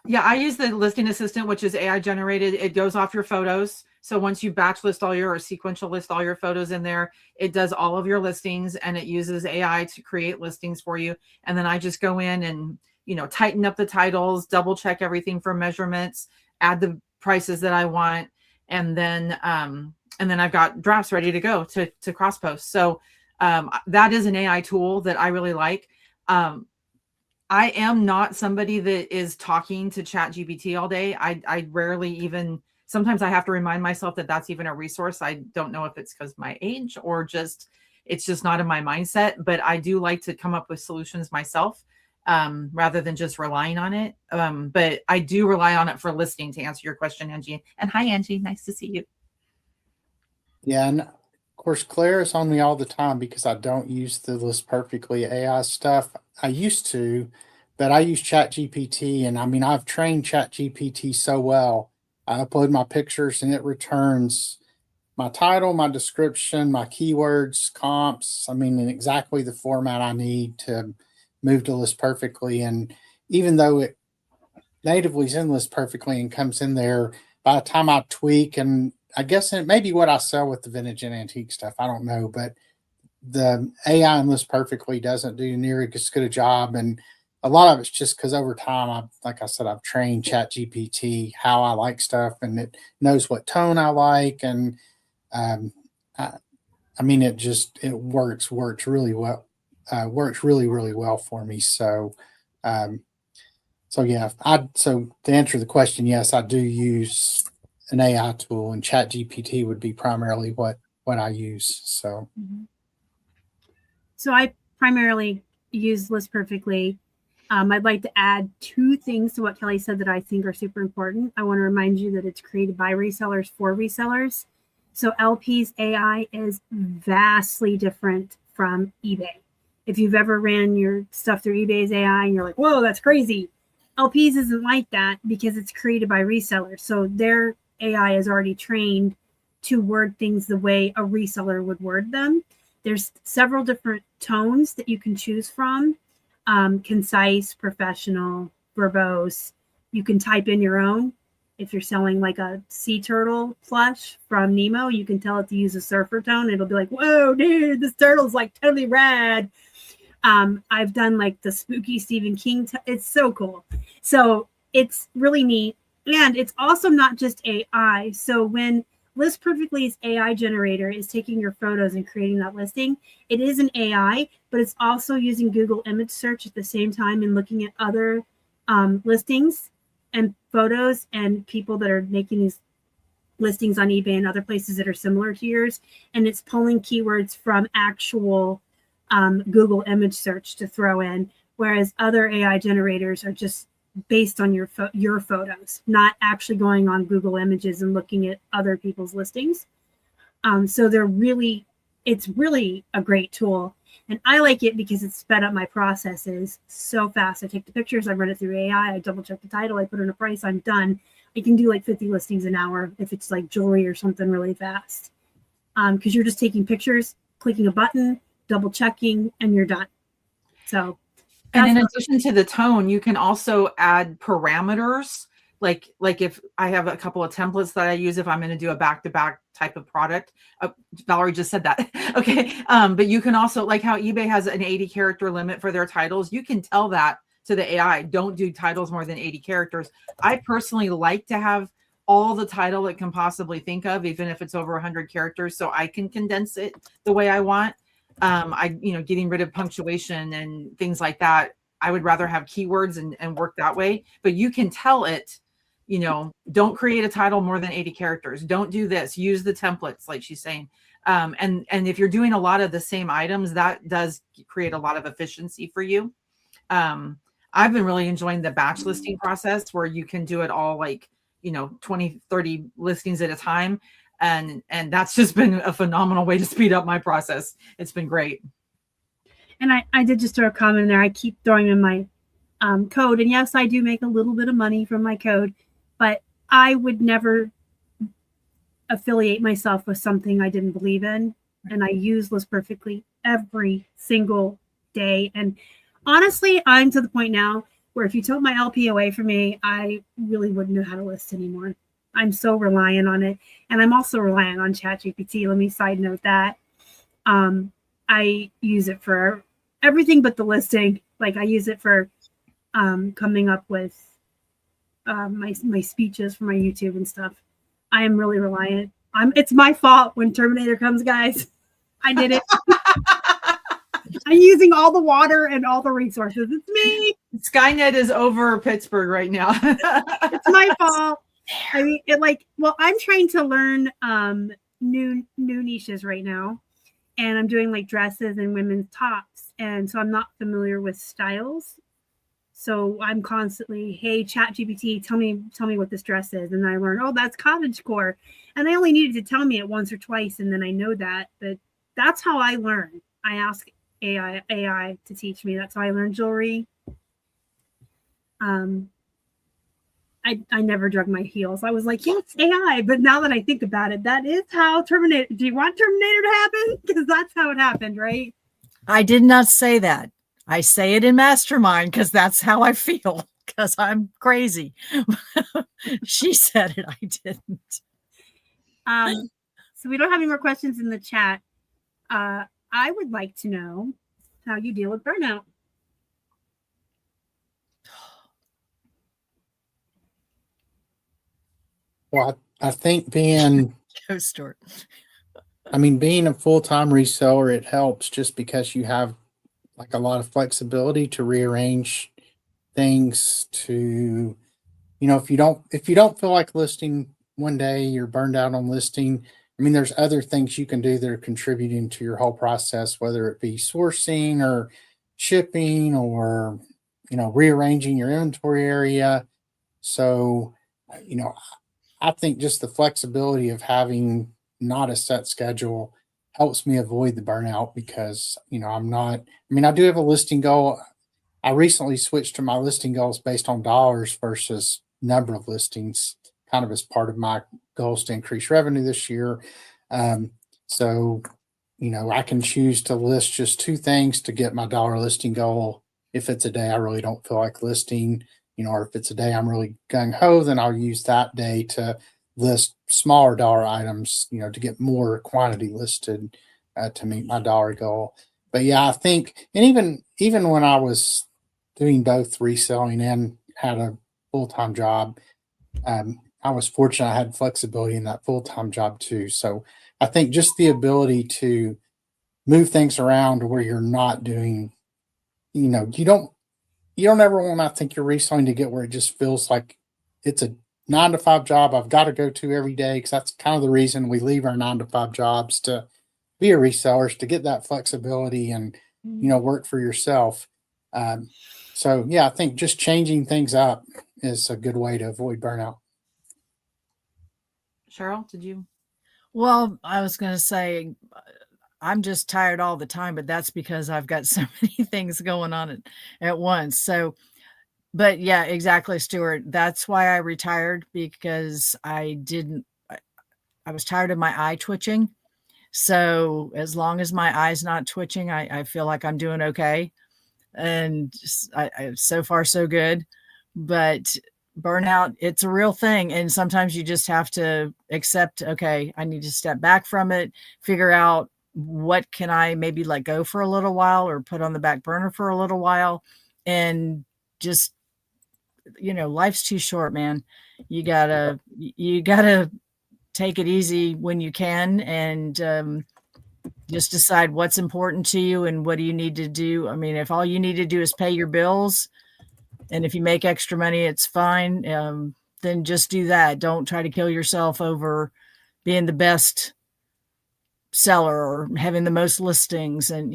Yeah, I use the listing assistant, which is AI generated. It goes off your photos. So once you batch list or sequential list all your photos in there, it does all of your listings and it uses AI to create listings for you. And then I just go in and, tighten up the titles, double check everything for measurements, add the prices that I want. And then I've got drafts ready to go to cross post. So that is an AI tool that I really like. I am not somebody that is talking to ChatGPT all day. I rarely even, sometimes I have to remind myself that that's even a resource. I don't know if it's because my age or it's just not in my mindset, but I do like to come up with solutions myself rather than just relying on it. But I do rely on it for listing, to answer your question, Angie. And hi, Angie. Nice to see you. Yeah. And of course, Claire is on me all the time because I don't use the List Perfectly AI stuff. I used to, but I use ChatGPT, and I mean, I've trained ChatGPT so well. I upload my pictures and it returns my title, my description, my keywords, comps. I mean, in exactly the format I need to move to List Perfectly. And even though it natively is in List Perfectly and comes in there, by the time I tweak, and I guess it may be what I sell with the vintage and antique stuff, I don't know, but the AI in List Perfectly doesn't do near as good a job. And a lot of it's just because over time, like I said, I've trained ChatGPT how I like stuff, and it knows what tone I like. And I mean, it works really well, works really, really well for me. So, so to answer the question, yes, I do use an AI tool, and ChatGPT would be primarily what I use. So. So I primarily use List Perfectly. I'd like to add 2 things to what Kelly said that I think are super important. I want to remind you that it's created by resellers for resellers. So LP's AI is vastly different from eBay. If you've ever ran your stuff through eBay's AI and you're like, whoa, that's crazy. LP's isn't like that because it's created by resellers. So their AI is already trained to word things the way a reseller would word them. There's several different tones that you can choose from. Concise, professional, verbose. You can type in your own. If you're selling like a sea turtle plush from Nemo, you can tell it to use a surfer tone. It'll be like, whoa, dude, this turtle's like totally rad. I've done like the spooky Stephen King. It's so cool. So it's really neat. And it's also not just AI. So when List Perfectly's AI generator is taking your photos and creating that listing, it is an AI, but it's also using Google image search at the same time and looking at other listings and photos and people that are making these listings on eBay and other places that are similar to yours. And it's pulling keywords from actual Google image search to throw in, whereas other AI generators are just based on your photos, not actually going on Google Images and looking at other people's listings. So it's really a great tool. And I like it because it's sped up my processes so fast. I take the pictures, I run it through AI, I double check the title, I put in a price, I'm done. I can do like 50 listings an hour if it's like jewelry or something really fast. Because you're just taking pictures, clicking a button, double checking, and you're done. So, and in addition to the tone, you can also add parameters. Like if I have a couple of templates that I use, if I'm going to do a back-to-back type of product, Valerie just said that. Okay. But you can also, like how eBay has an 80 character limit for their titles, you can tell that to the AI, don't do titles more than 80 characters. I personally like to have all the title it can possibly think of, even if it's over 100 characters, so I can condense it the way I want. Getting rid of punctuation and things like that. I would rather have keywords and work that way, but you can tell it, don't create a title more than 80 characters. Don't do this. Use the templates, like she's saying. And if you're doing a lot of the same items, that does create a lot of efficiency for you. I've been really enjoying the batch listing process where you can do it all like, 20, 30 listings at a time. And that's just been a phenomenal way to speed up my process. It's been great. And I did just throw a comment in there. I keep throwing in my code. And yes, I do make a little bit of money from my code, but I would never affiliate myself with something I didn't believe in. And I use List Perfectly every single day. And honestly, I'm to the point now where if you took my LP away from me, I really wouldn't know how to list anymore. I'm so reliant on it. And I'm also reliant on ChatGPT. Let me side note that. I use it for everything but the listing. Like I use it for coming up with my speeches for my YouTube and stuff. I am really reliant. It's my fault when Terminator comes, guys. I did it. I'm using all the water and all the resources. It's me. Skynet is over Pittsburgh right now. It's my fault. I mean, I'm trying to learn new niches right now, and I'm doing like dresses and women's tops, and so I'm not familiar with styles. So I'm constantly, hey, ChatGPT, tell me what this dress is, and I learn, oh, that's cottagecore, and I only needed to tell me it once or twice, and then I know that. But that's how I learn. I ask AI to teach me. That's how I learn jewelry. I never drug my heels. I was like, yes, AI. But now that I think about it, that is how Terminator. Do you want Terminator to happen? Because that's how it happened, right? I did not say that. I say it in Mastermind because that's how I feel, because I'm crazy. She said it. I didn't. So we don't have any more questions in the chat. I would like to know how you deal with burnout. Well, I think being Go Stuart. being a full-time reseller, it helps just because you have like a lot of flexibility to rearrange things to, if you don't feel like listing one day, you're burned out on listing. There's other things you can do that are contributing to your whole process, whether it be sourcing or shipping or, rearranging your inventory area. So, I think just the flexibility of having not a set schedule helps me avoid the burnout because, I do have a listing goal. I recently switched to my listing goals based on dollars versus number of listings, kind of as part of my goals to increase revenue this year. So, I can choose to list just 2 things to get my dollar listing goal. If it's a day I really don't feel like listing, or if it's a day I'm really gung ho, then I'll use that day to list smaller dollar items, to get more quantity listed to meet my dollar goal. But yeah, I think, and even when I was doing both reselling and had a full-time job, I was fortunate I had flexibility in that full-time job too. So I think just the ability to move things around to where you're not doing, you don't ever want to think you're reselling to get where it just feels like it's a 9 to 5 job I've got to go to every day. Because that's kind of the reason we leave our 9 to 5 jobs to be a reseller, to get that flexibility and, work for yourself. So yeah, I think just changing things up is a good way to avoid burnout. Cheryl, did you? Well, I was going to say, I'm just tired all the time, but that's because I've got so many things going on at once. So, but yeah, exactly, Stuart. That's why I retired, because I was tired of my eye twitching. So as long as my eye's not twitching, I feel like I'm doing okay. And so far, so good. But burnout, it's a real thing. And sometimes you just have to accept, okay, I need to step back from it, figure out what can I maybe let go for a little while or put on the back burner for a little while. And just, life's too short, man. You gotta take it easy when you can, and just decide what's important to you and what do you need to do. I mean, if all you need to do is pay your bills, and if you make extra money, it's fine. Then just do that. Don't try to kill yourself over being the best seller or having the most listings. And,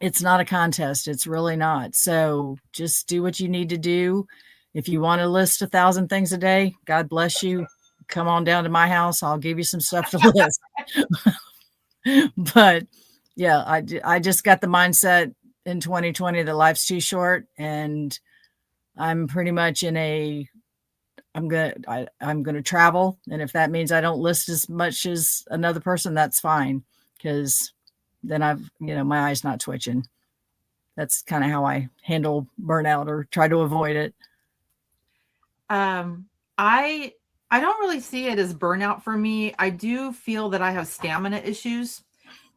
it's not a contest. It's really not. So just do what you need to do. If you want to list 1,000 things a day, God bless you. Come on down to my house. I'll give you some stuff to list. But yeah, I just got the mindset in 2020 that life's too short, and I'm pretty much I'm going to travel. And if that means I don't list as much as another person, that's fine. Because then my eye's not twitching. That's kind of how I handle burnout or try to avoid it. I don't really see it as burnout for me. I do feel that I have stamina issues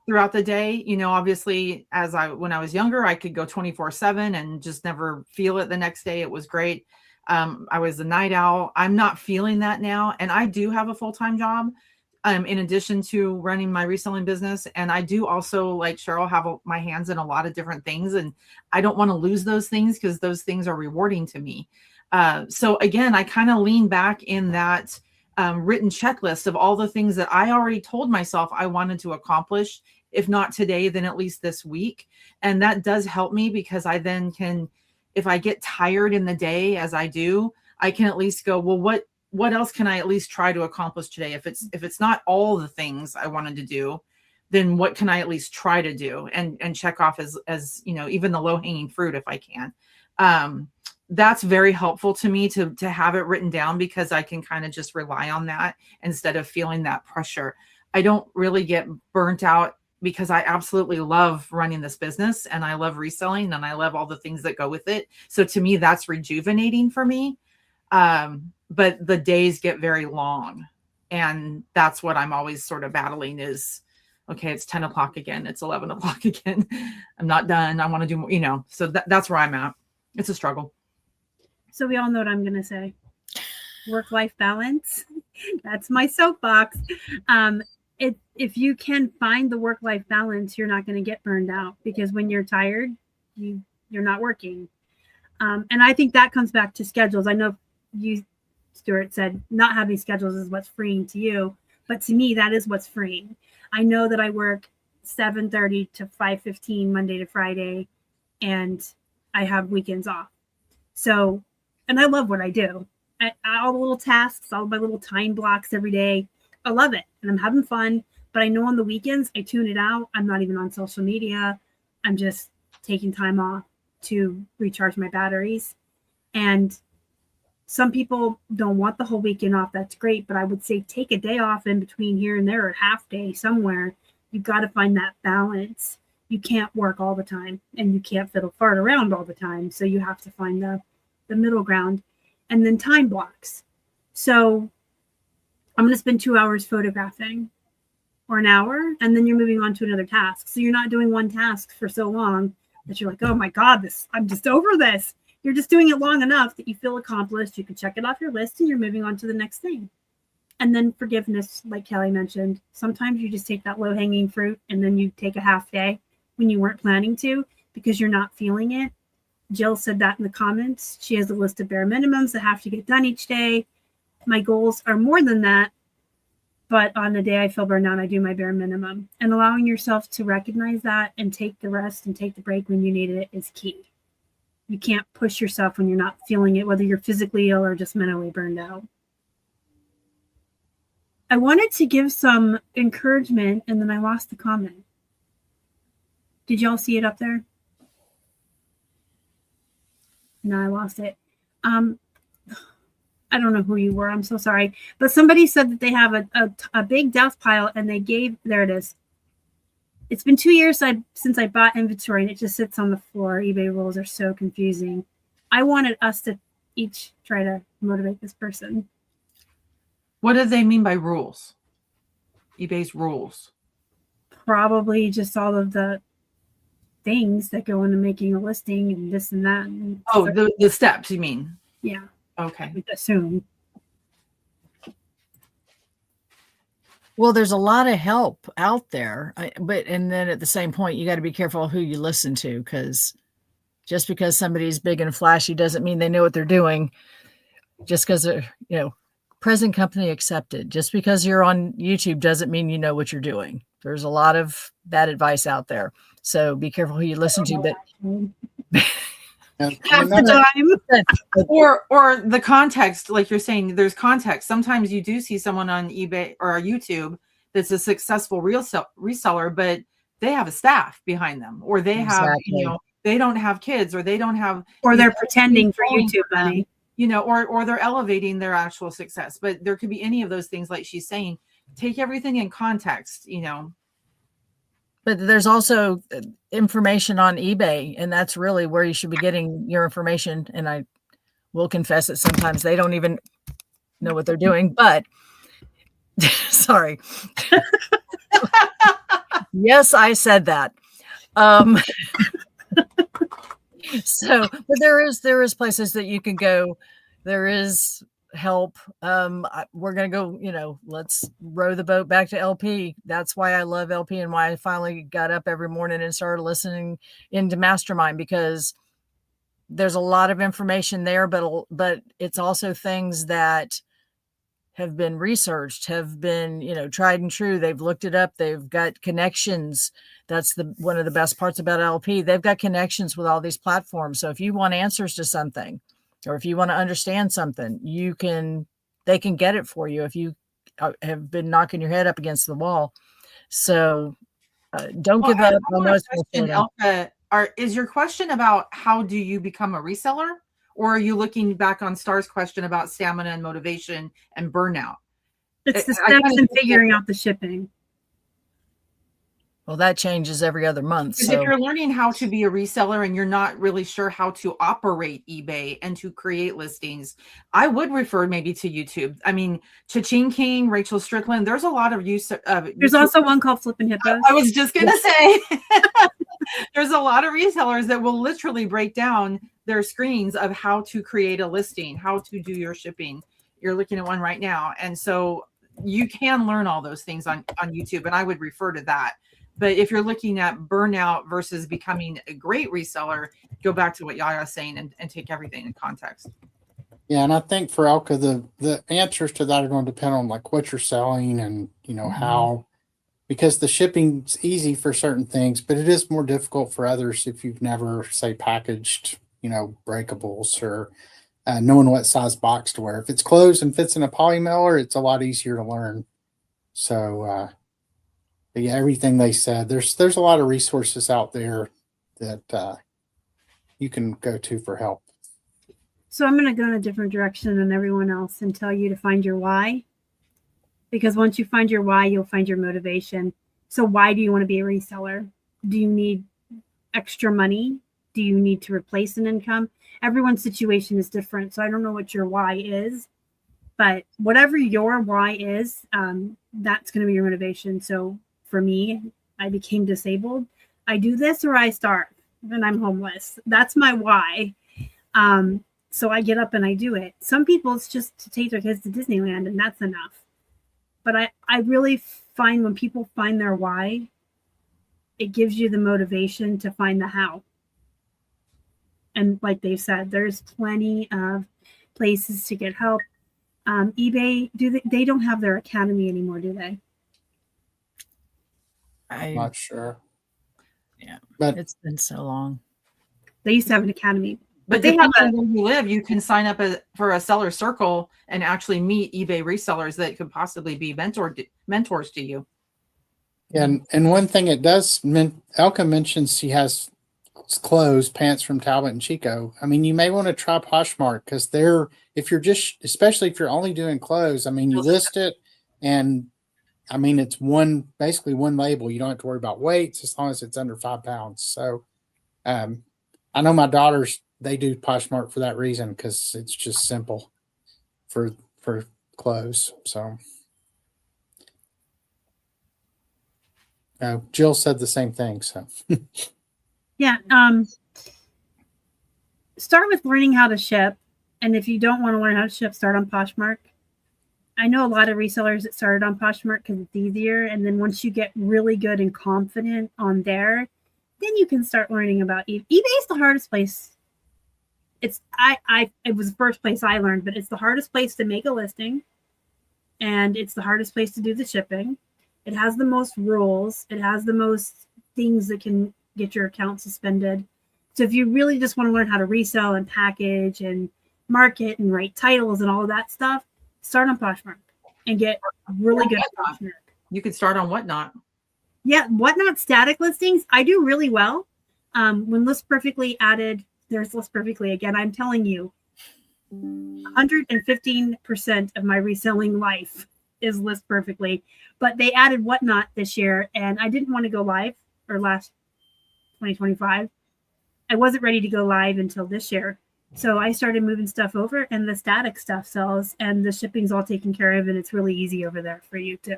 throughout the day. Obviously, when I was younger, I could go 24/7 and just never feel it the next day. It was great. I was a night owl. I'm not feeling that now. And I do have a full-time job, in addition to running my reselling business. And I do also, like Cheryl, have my hands in a lot of different things. And I don't want to lose those things because those things are rewarding to me. So again, I kind of lean back in that written checklist of all the things that I already told myself I wanted to accomplish. If not today, then at least this week. And that does help me, because I then can, if I get tired in the day, as I do, I can at least go, well, what else can I at least try to accomplish today? If it's not all the things I wanted to do, then what can I at least try to do and check off as even the low hanging fruit if I can. That's very helpful to me to have it written down, because I can kind of just rely on that instead of feeling that pressure. I don't really get burnt out, because I absolutely love running this business, and I love reselling, and I love all the things that go with it. So to me, that's rejuvenating for me. But the days get very long, and that's what I'm always sort of battling is, okay, it's 10 o'clock again. It's 11 o'clock again. I'm not done. I want to do more, so that's where I'm at. It's a struggle. So we all know what I'm going to say. Work-life balance. That's my soapbox. If you can find the work-life balance, you're not going to get burned out, because when you're tired, you're not working. And I think that comes back to schedules. I know you, Stuart, said not having schedules is what's freeing to you, but to me, that is what's freeing. I know that I work 7:30 to 5:15 Monday to Friday, and I have weekends off. So, and I love what I do. All the little tasks, all my little time blocks every day. I love it, and I'm having fun. But I know on the weekends, I tune it out. I'm not even on social media. I'm just taking time off to recharge my batteries. And some people don't want the whole weekend off. That's great. But I would say take a day off in between here and there, or half day somewhere. You've got to find that balance. You can't work all the time, and you can't fiddle fart around all the time. So you have to find the middle ground, and then time blocks. So I'm going to spend 2 hours photographing or an hour, and then you're moving on to another task. So you're not doing one task for so long that you're like, oh my God, I'm just over this. You're just doing it long enough that you feel accomplished. You can check it off your list and you're moving on to the next thing. And then forgiveness, like Kelly mentioned, sometimes you just take that low hanging fruit and then you take a half day when you weren't planning to because you're not feeling it. Jill said that in the comments. She has a list of bare minimums that have to get done each day. My goals are more than that, but on the day I feel burned out, I do my bare minimum. And allowing yourself to recognize that and take the rest and take the break when you need it is key. You can't push yourself when you're not feeling it, whether you're physically ill or just mentally burned out. I wanted to give some encouragement, and then I lost the comment. Did y'all see it up there? No, I lost it. I don't know who you were. I'm so sorry. But somebody said that they have a big death pile, and they gave, there it is. It's been 2 years since I bought inventory, and it just sits on the floor. eBay rules are so confusing. I wanted us to each try to motivate this person. What do they mean by rules? eBay's rules. Probably just all of the things that go into making a listing and this and that. And oh, the steps, you mean? Yeah. Okay. I would assume. Well, there's a lot of help out there, and then at the same point, you got to be careful who you listen to, because just because somebody's big and flashy doesn't mean they know what they're doing. Just because they're, present company accepted. Just because you're on YouTube doesn't mean you know what you're doing. There's a lot of bad advice out there, so be careful who you listen to. But half the time. or the context, like you're saying, there's context. Sometimes you do see someone on eBay or YouTube that's a successful reseller, but they have a staff behind them, or they have, they don't have kids, or they don't have, or they're pretending for YouTube money, or they're elevating their actual success. But there could be any of those things, like she's saying. Take everything in context, But there's also information on eBay, and that's really where you should be getting your information. And I will confess that sometimes they don't even know what they're doing, but sorry. Yes, I said that. But there is places that you can go. There is help. We're going to go, let's row the boat back to LP. That's why I love LP and why I finally got up every morning and started listening into Mastermind, because there's a lot of information there, but it's also things that have been researched, have been, tried and true. They've looked it up. They've got connections. That's one of the best parts about LP. They've got connections with all these platforms. So if you want answers to something, or if you want to understand something, they can get it for you if you have been knocking your head up against the wall. So don't give up. Elka, is your question about how do you become a reseller? Or are you looking back on Star's question about stamina and motivation and burnout? It's the steps in figuring out the shipping. Well, that changes every other month. So if you're learning how to be a reseller and you're not really sure how to operate eBay and to create listings, I would refer maybe to YouTube. I mean, Cha-Ching King, Rachel Strickland, there's a lot of use. There's also one called Flippin Hippos. I was just going to say, there's a lot of resellers that will literally break down their screens of how to create a listing, how to do your shipping. You're looking at one right now. And so you can learn all those things on YouTube, and I would refer to that. But if you're looking at burnout versus becoming a great reseller, go back to what YaYa is saying and take everything in context. Yeah, and I think for Elka, the answers to that are going to depend on like what you're selling and how, because the shipping's easy for certain things, but it is more difficult for others if you've never, say, packaged, breakables or knowing what size box to wear. If it's closed and fits in a poly mailer, it's a lot easier to learn. So, but yeah, everything they said, there's a lot of resources out there that you can go to for help. So I'm going to go in a different direction than everyone else and tell you to find your why. Because once you find your why, you'll find your motivation. So why do you want to be a reseller? Do you need extra money? Do you need to replace an income? everyone's situation is different. So I don't know what your why is, but whatever your why is, that's going to be your motivation. So for me, I became disabled. I do this or I starve and I'm homeless. That's my why. So I get up and I do it. Some people, it's just to take their kids to Disneyland and that's enough. But I really find when people find their why, it gives you the motivation to find the how. And like they said, there's plenty of places to get help. eBay, they don't have their academy anymore, do they? I'm not sure. Yeah, but it's been so long. They used to have an academy. But they have where you live, you can sign up for a seller circle and actually meet eBay resellers that could possibly be mentors to you. And one thing it does, Elka mentions she has clothes, pants from Talbot and Chico. I mean, you may want to try Poshmark because if you're just, especially if you're only doing clothes, I mean, you list it and I mean, it's basically one label. You don't have to worry about weights as long as it's under 5 pounds. So, I know my daughters, they do Poshmark for that reason because it's just simple for clothes. So, Jill said the same thing. So, yeah. Start with learning how to ship, and if you don't want to learn how to ship, start on Poshmark. I know a lot of resellers that started on Poshmark because it's easier, and then once you get really good and confident on there, then you can start learning about eBay. eBay is the hardest place. It was the first place I learned, but it's the hardest place to make a listing, and it's the hardest place to do the shipping. It has the most rules. It has the most things that can get your account suspended. So if you really just want to learn how to resell and package and market and write titles and all of that stuff, start on Poshmark and get really good at Poshmark. You could start on Whatnot. Yeah, Whatnot static listings, I do really well. When List Perfectly added, there's List Perfectly again. I'm telling you, 115% of my reselling life is List Perfectly. But they added Whatnot this year, and I didn't want to go live or last 2025. I wasn't ready to go live until this year. So I started moving stuff over, and the static stuff sells, and the shipping's all taken care of, and it's really easy over there for you too.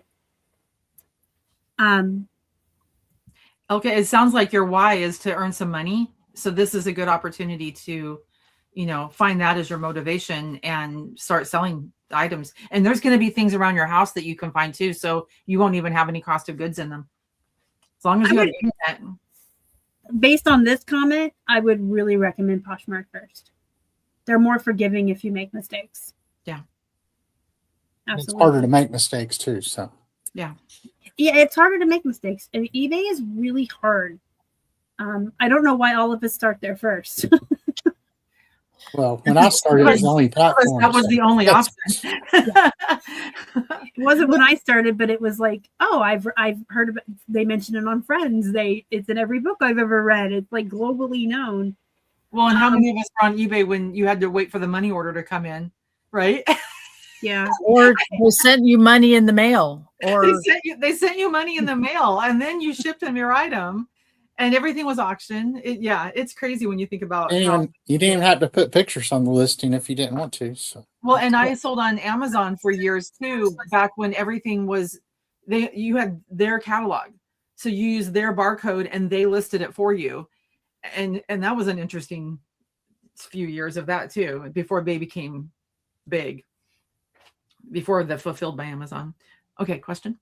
Okay, it sounds like your why is to earn some money. So this is a good opportunity to, find that as your motivation and start selling items. And there's going to be things around your house that you can find too, so you won't even have any cost of goods in them. As long as you have internet. Based on this comment, I would really recommend Poshmark first. They're more forgiving if you make mistakes. Yeah. Absolutely. It's harder to make mistakes too. So, yeah, it's harder to make mistakes. And eBay is really hard. I don't know why all of us start there first. well, when I started, it was the only platform. That was the only option. It wasn't when I started, but it was like, oh, I've heard about. They mention it on Friends. It's in every book I've ever read. It's like globally known. Well, and how many of us were on eBay when you had to wait for the money order to come in, right? Yeah. Or they sent you money in the mail, or they sent you money in the mail, and then you shipped them your item, and everything was auctioned. It's crazy when you think about. And you didn't even have to put pictures on the listing if you didn't want to. So. Well, and I sold on Amazon for years too, back when everything was you had their catalog, so you used their barcode and they listed it for you, and that was an interesting few years of that too, before they became big. Before the Fulfilled by Amazon. Okay, question.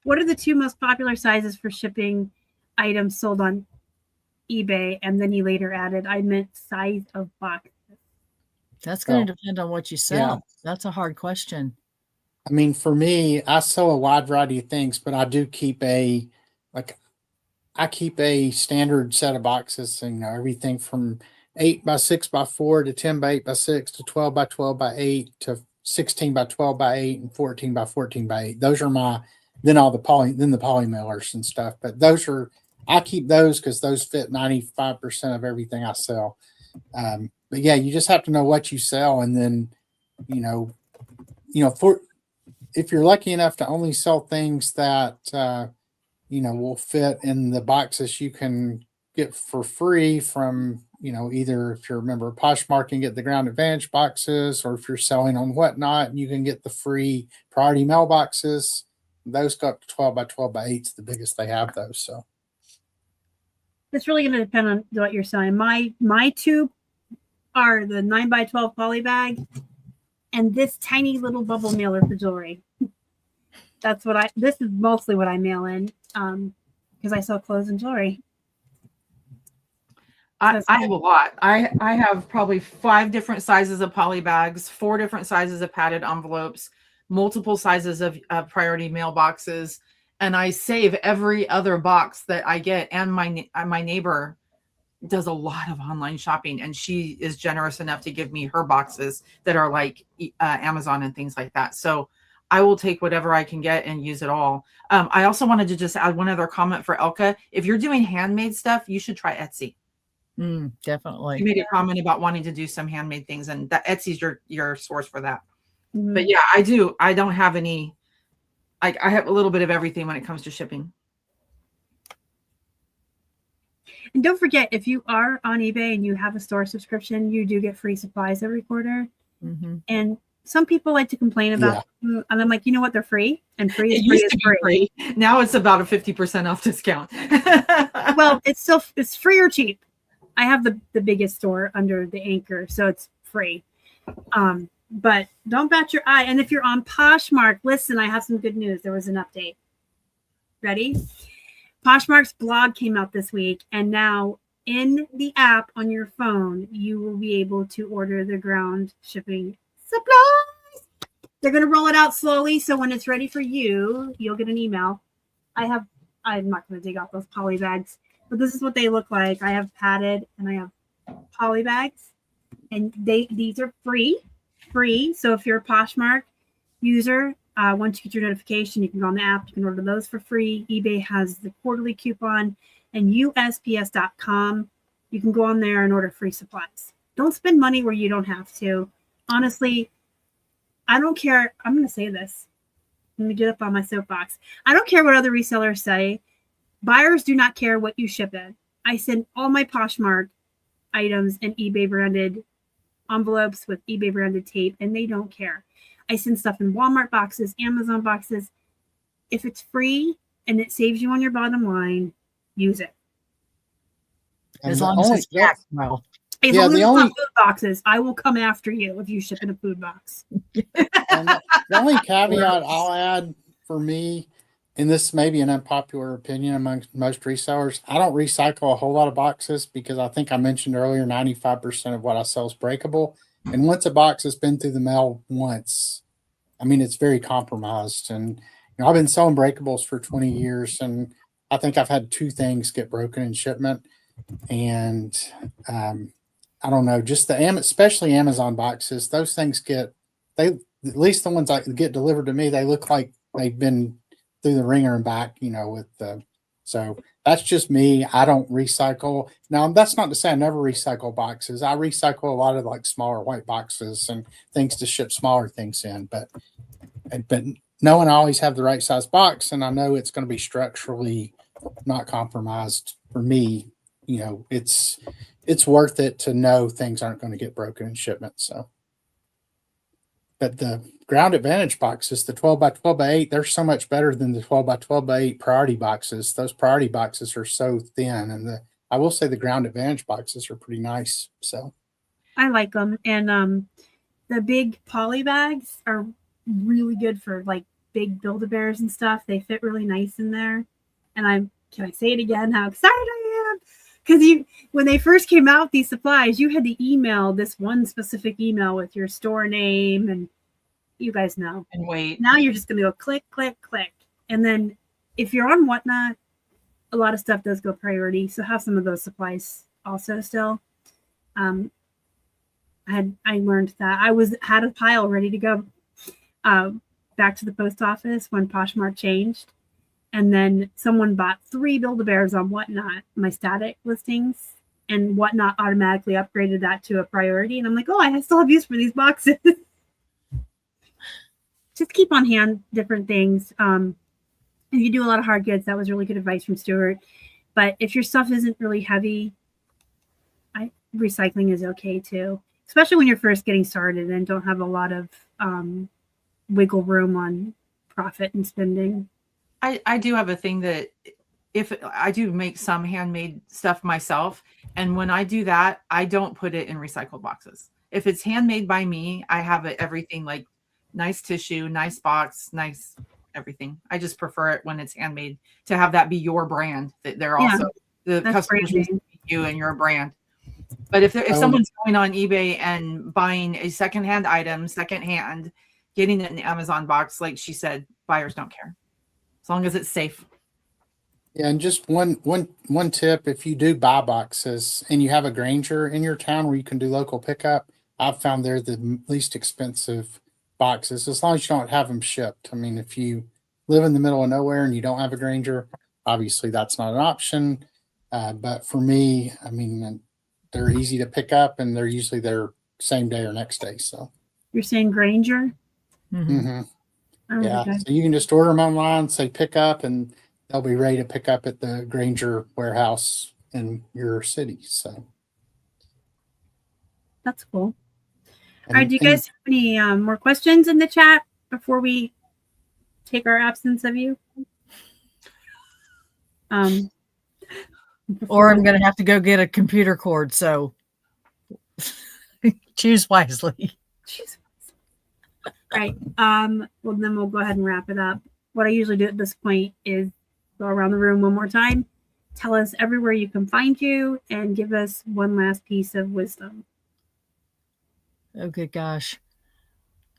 What are the 2 most popular sizes for shipping items sold on eBay? And then you later added, I meant size of box. that's going to depend on what you sell. Yeah. That's a hard question. I mean, for me, I sell a wide variety of things, but I do keep a standard set of boxes, everything from 8 by 6 by 4 to 10 by 8 by 6 to 12 by 12 by 8 to 16 by 12 by 8 and 14 by 14 by 8. Those are then the poly mailers and stuff. But I keep those because those fit 95% of everything I sell. But yeah, you just have to know what you sell. And then, if you're lucky enough to only sell things that, will fit in the boxes, you can get for free from, either if you're a member of Poshmark and get the Ground Advantage boxes, or if you're selling on Whatnot, you can get the free priority mailboxes. Those go up to 12 by 12 by 8. It's the biggest they have those. So It's really going to depend on what you're selling. My two are the 9 by 12 poly bag and this tiny little bubble mailer for jewelry. This is mostly what I mail in because I sell clothes and jewelry. I have a lot. I have probably 5 different sizes of poly bags, 4 different sizes of padded envelopes, multiple sizes of priority mailboxes, and I save every other box that I get. And my neighbor does a lot of online shopping, and she is generous enough to give me her boxes that are like Amazon and things like that. So I will take whatever I can get and use it all. I also wanted to just add one other comment for Elka. If you're doing handmade stuff, you should try Etsy. Definitely. You made a comment about wanting to do some handmade things, and that Etsy's your source for that. Mm-hmm. But yeah, I do. I don't have any. I have a little bit of everything when it comes to shipping. And don't forget, if you are on eBay and you have a store subscription, you do get free supplies every quarter. Mm-hmm. And some people like to complain about, and I'm like, you know what? They're free, and free is free. Now it's about a 50% off discount. Well, it's free or cheap. I have the biggest store under the anchor, so it's free. But don't bat your eye. And if you're on Poshmark, listen, I have some good news. There was an update. Ready? Poshmark's blog came out this week, and now in the app on your phone, you will be able to order the ground shipping supplies. They're going to roll it out slowly, so when it's ready for you, you'll get an email. I'm not going to dig out those poly bags, but this is what they look like. I have padded and I have poly bags, and these are free. So if you're a Poshmark user, once you get your notification, you can go on the app. You can order those for free. eBay has the quarterly coupon, and USPS.com. You can go on there and order free supplies. Don't spend money where you don't have to. Honestly, I don't care. I'm going to say this. Let me get up on my soapbox. I don't care what other resellers say. Buyers do not care what you ship in. I send all my Poshmark items in eBay branded envelopes with eBay branded tape, and they don't care. I send stuff in Walmart boxes, Amazon boxes. If it's free and it saves you on your bottom line, use it. As long as it's packed well. As long as it's not food boxes, I will come after you if you ship in a food box. And the only caveat I'll add for me, and this may be an unpopular opinion among most resellers, I don't recycle a whole lot of boxes because I think I mentioned earlier 95% of what I sell is breakable. And once a box has been through the mail once, I mean, it's very compromised. And I've been selling breakables for 20 years, and I think I've had 2 things get broken in shipment. And I don't know, just especially Amazon boxes, those things at least the ones that get delivered to me, they look like they've been through the ringer and back, so that's just me. I don't recycle. Now, that's not to say I never recycle boxes. I recycle a lot of like smaller white boxes and things to ship smaller things in, but knowing I always have the right size box and I know it's going to be structurally not compromised for me, it's worth it to know things aren't going to get broken in shipment. So, but the Ground Advantage boxes, the 12 by 12 by 8, they're so much better than the 12 by 12 by 8 priority boxes. Those priority boxes are so thin, and I will say the Ground Advantage boxes are pretty nice. So I like them, and the big poly bags are really good for like big Build-A-Bears and stuff. They fit really nice in there. And can I say it again? How excited I am! Because when they first came out, these supplies, you had to email this one specific email with your store name, and you guys know. And wait. Now you're just going to go click, click, click. And then if you're on Whatnot, a lot of stuff does go priority. So have some of those supplies also still. I learned that. I had a pile ready to go back to the post office when Poshmark changed. And then someone bought 3 Build-A-Bears on Whatnot, my static listings, and Whatnot automatically upgraded that to a priority. And I'm like, I still have use for these boxes. Just keep on hand different things. If you do a lot of hard goods, that was really good advice from Stuart. But if your stuff isn't really heavy, recycling is okay too, especially when you're first getting started and don't have a lot of wiggle room on profit and spending. I do have a thing that if I do make some handmade stuff myself, and when I do that, I don't put it in recycled boxes. If it's handmade by me, I have it everything like nice tissue, nice box, nice everything. I just prefer it when it's handmade to have that be your brand, that they're also the customers you and your brand. But if someone's going on eBay and buying a secondhand item, secondhand, getting it in the Amazon box, like she said, buyers don't care as long as it's safe. Yeah, and just one tip: if you do buy boxes and you have a Granger in your town where you can do local pickup, I've found they're the least expensive boxes as long as you don't have them shipped. I mean, if you live in the middle of nowhere and you don't have a Granger, obviously that's not an option. But for me, I mean, they're easy to pick up and they're usually there same day or next day. So you're saying Granger? Mm-hmm. Oh, yeah, okay. so you can just order them online, say pick up, and they'll be ready to pick up at the Granger warehouse in your city. So that's cool. All right, do you guys have any more questions in the chat before we take our absence of you? Or I'm going to have to go get a computer cord. So choose wisely. Right. Well, then we'll go ahead and wrap it up. What I usually do at this point is go around the room one more time, tell us everywhere you can find you, and give us one last piece of wisdom. Okay, gosh.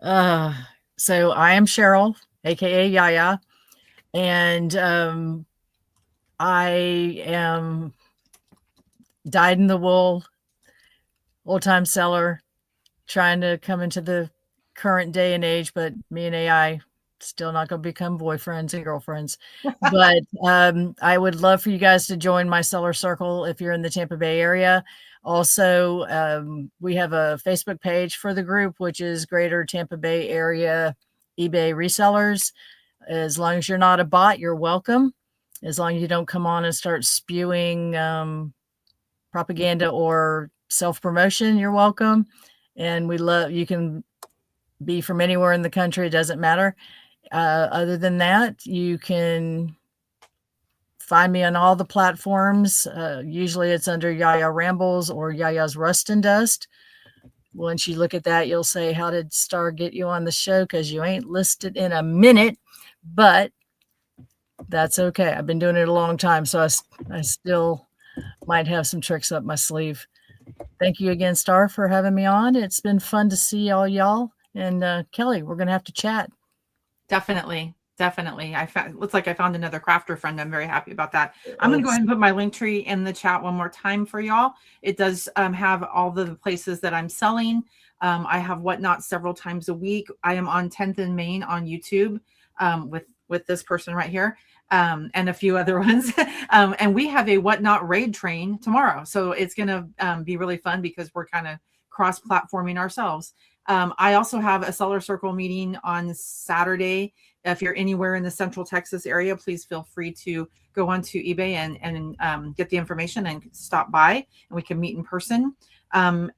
So I am Cheryl, aka YaYa, and I am dyed-in-the-wool, old-time seller, trying to come into the current day and age, but me and AI still not going to become boyfriends and girlfriends. But I would love for you guys to join my seller circle if you're in the Tampa Bay area. Also, we have a Facebook page for the group, which is Greater Tampa Bay Area eBay Resellers. As long as you're not a bot, you're welcome. As long as you don't come on and start spewing propaganda or self-promotion, you're welcome. And you can be from anywhere in the country. It doesn't matter. Other than that, you can find me on all the platforms. Usually it's under YaYa Rambles or YaYa's Rust and Dust. Once you look at that, you'll say, how did Star get you on the show? Because you ain't listed in a minute, but that's okay. I've been doing it a long time, so I still might have some tricks up my sleeve. Thank you again, Star, for having me on. It's been fun to see all y'all. And Kelly, we're going to have to chat. Definitely. Looks like I found another crafter friend. I'm very happy about that. I'm going to go ahead and put my link tree in the chat one more time for y'all. It does have all the places that I'm selling. I have Whatnot several times a week. I am on 10th and Main on YouTube with this person right here. And a few other ones. And we have a Whatnot raid train tomorrow. So it's going to be really fun because we're kind of cross-platforming ourselves. I also have a seller circle meeting on Saturday. If you're anywhere in the Central Texas area, please feel free to go onto eBay and get the information and stop by, and we can meet in person. I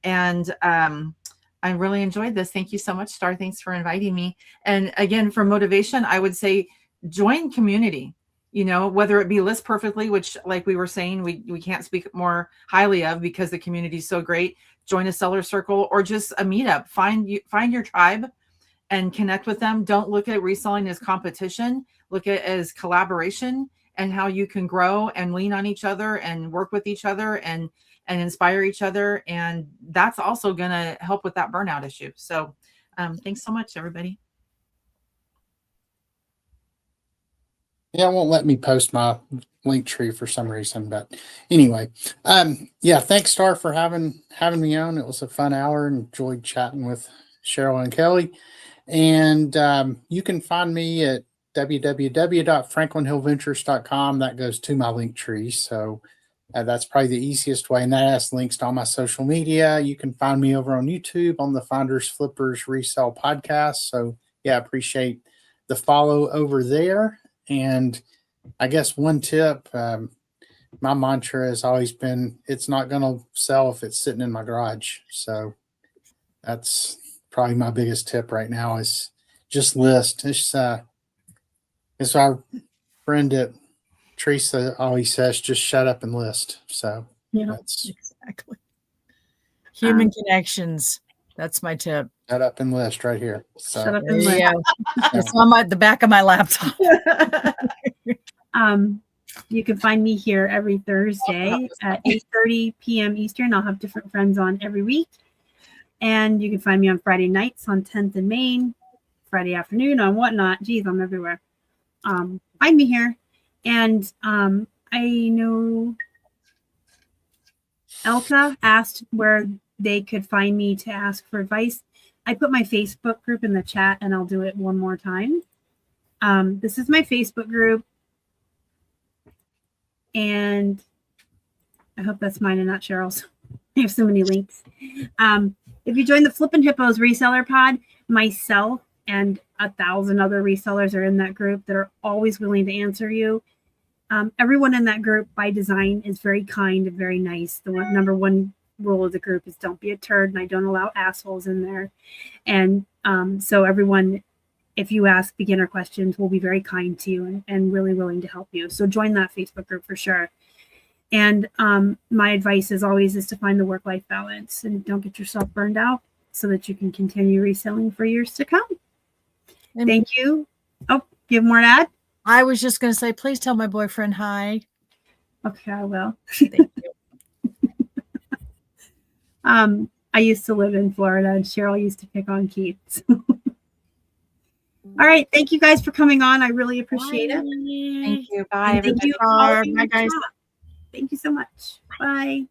really enjoyed this. Thank you so much, Star. Thanks for inviting me. And again, for motivation, I would say join community. You know, whether it be List Perfectly, which, like we were saying, we can't speak more highly of because the community is so great. Join a seller circle or just a meetup. Find your tribe and connect with them. Don't look at reselling as competition. Look at it as collaboration and how you can grow and lean on each other and work with each other and inspire each other. And that's also going to help with that burnout issue. So thanks so much, everybody. Yeah, it won't let me post my link tree for some reason, but anyway, yeah, thanks, Star, for having me on. It was a fun hour and enjoyed chatting with Cheryl and Kelly. And you can find me at www.franklinhillventures.com. That goes to my link tree. So that's probably the easiest way. And that has links to all my social media. You can find me over on YouTube on the Finders Flippers Resell podcast. So yeah, I appreciate the follow over there. And I guess one tip, my mantra has always been, it's not going to sell if it's sitting in my garage. So that's probably my biggest tip right now is just list. It's our friend at Teresa always says, just shut up and list. So Yeah. that's Exactly. Human connections. That's my tip. shut up and list right here. So Shut up There and you list. go. It's on the back of my laptop. You can find me here every Thursday at 8:30 p.m. Eastern. I'll have different friends on every week. And you can find me on Friday nights on 10th and Main, Friday afternoon on Whatnot. Geez, I'm everywhere. Find me here. And I know Elka asked where they could find me to ask for advice. I put my Facebook group in the chat, and I'll do it one more time. This is my Facebook group. And I hope that's mine and not Cheryl's. I have so many links. If you join the Flippin' Hippos reseller pod, myself and 1,000 other resellers are in that group that are always willing to answer you. Everyone in that group by design is very kind and very nice. The number one rule of the group is don't be a turd, and I don't allow assholes in there. And so everyone, if you ask beginner questions, will be very kind to you and really willing to help you. So join that Facebook group for sure. And my advice is always is to find the work-life balance and don't get yourself burned out so that you can continue reselling for years to come. Thank you. Oh, you have more to add? I was just going to say, please tell my boyfriend hi. Okay, I will. Thank you. I used to live in Florida, and Cheryl used to pick on Keith. All right. Thank you guys for coming on. I really appreciate it. Thank you. Bye, And thank everybody. you all of you Bye, in the guys. chat. Thank you so much. Bye.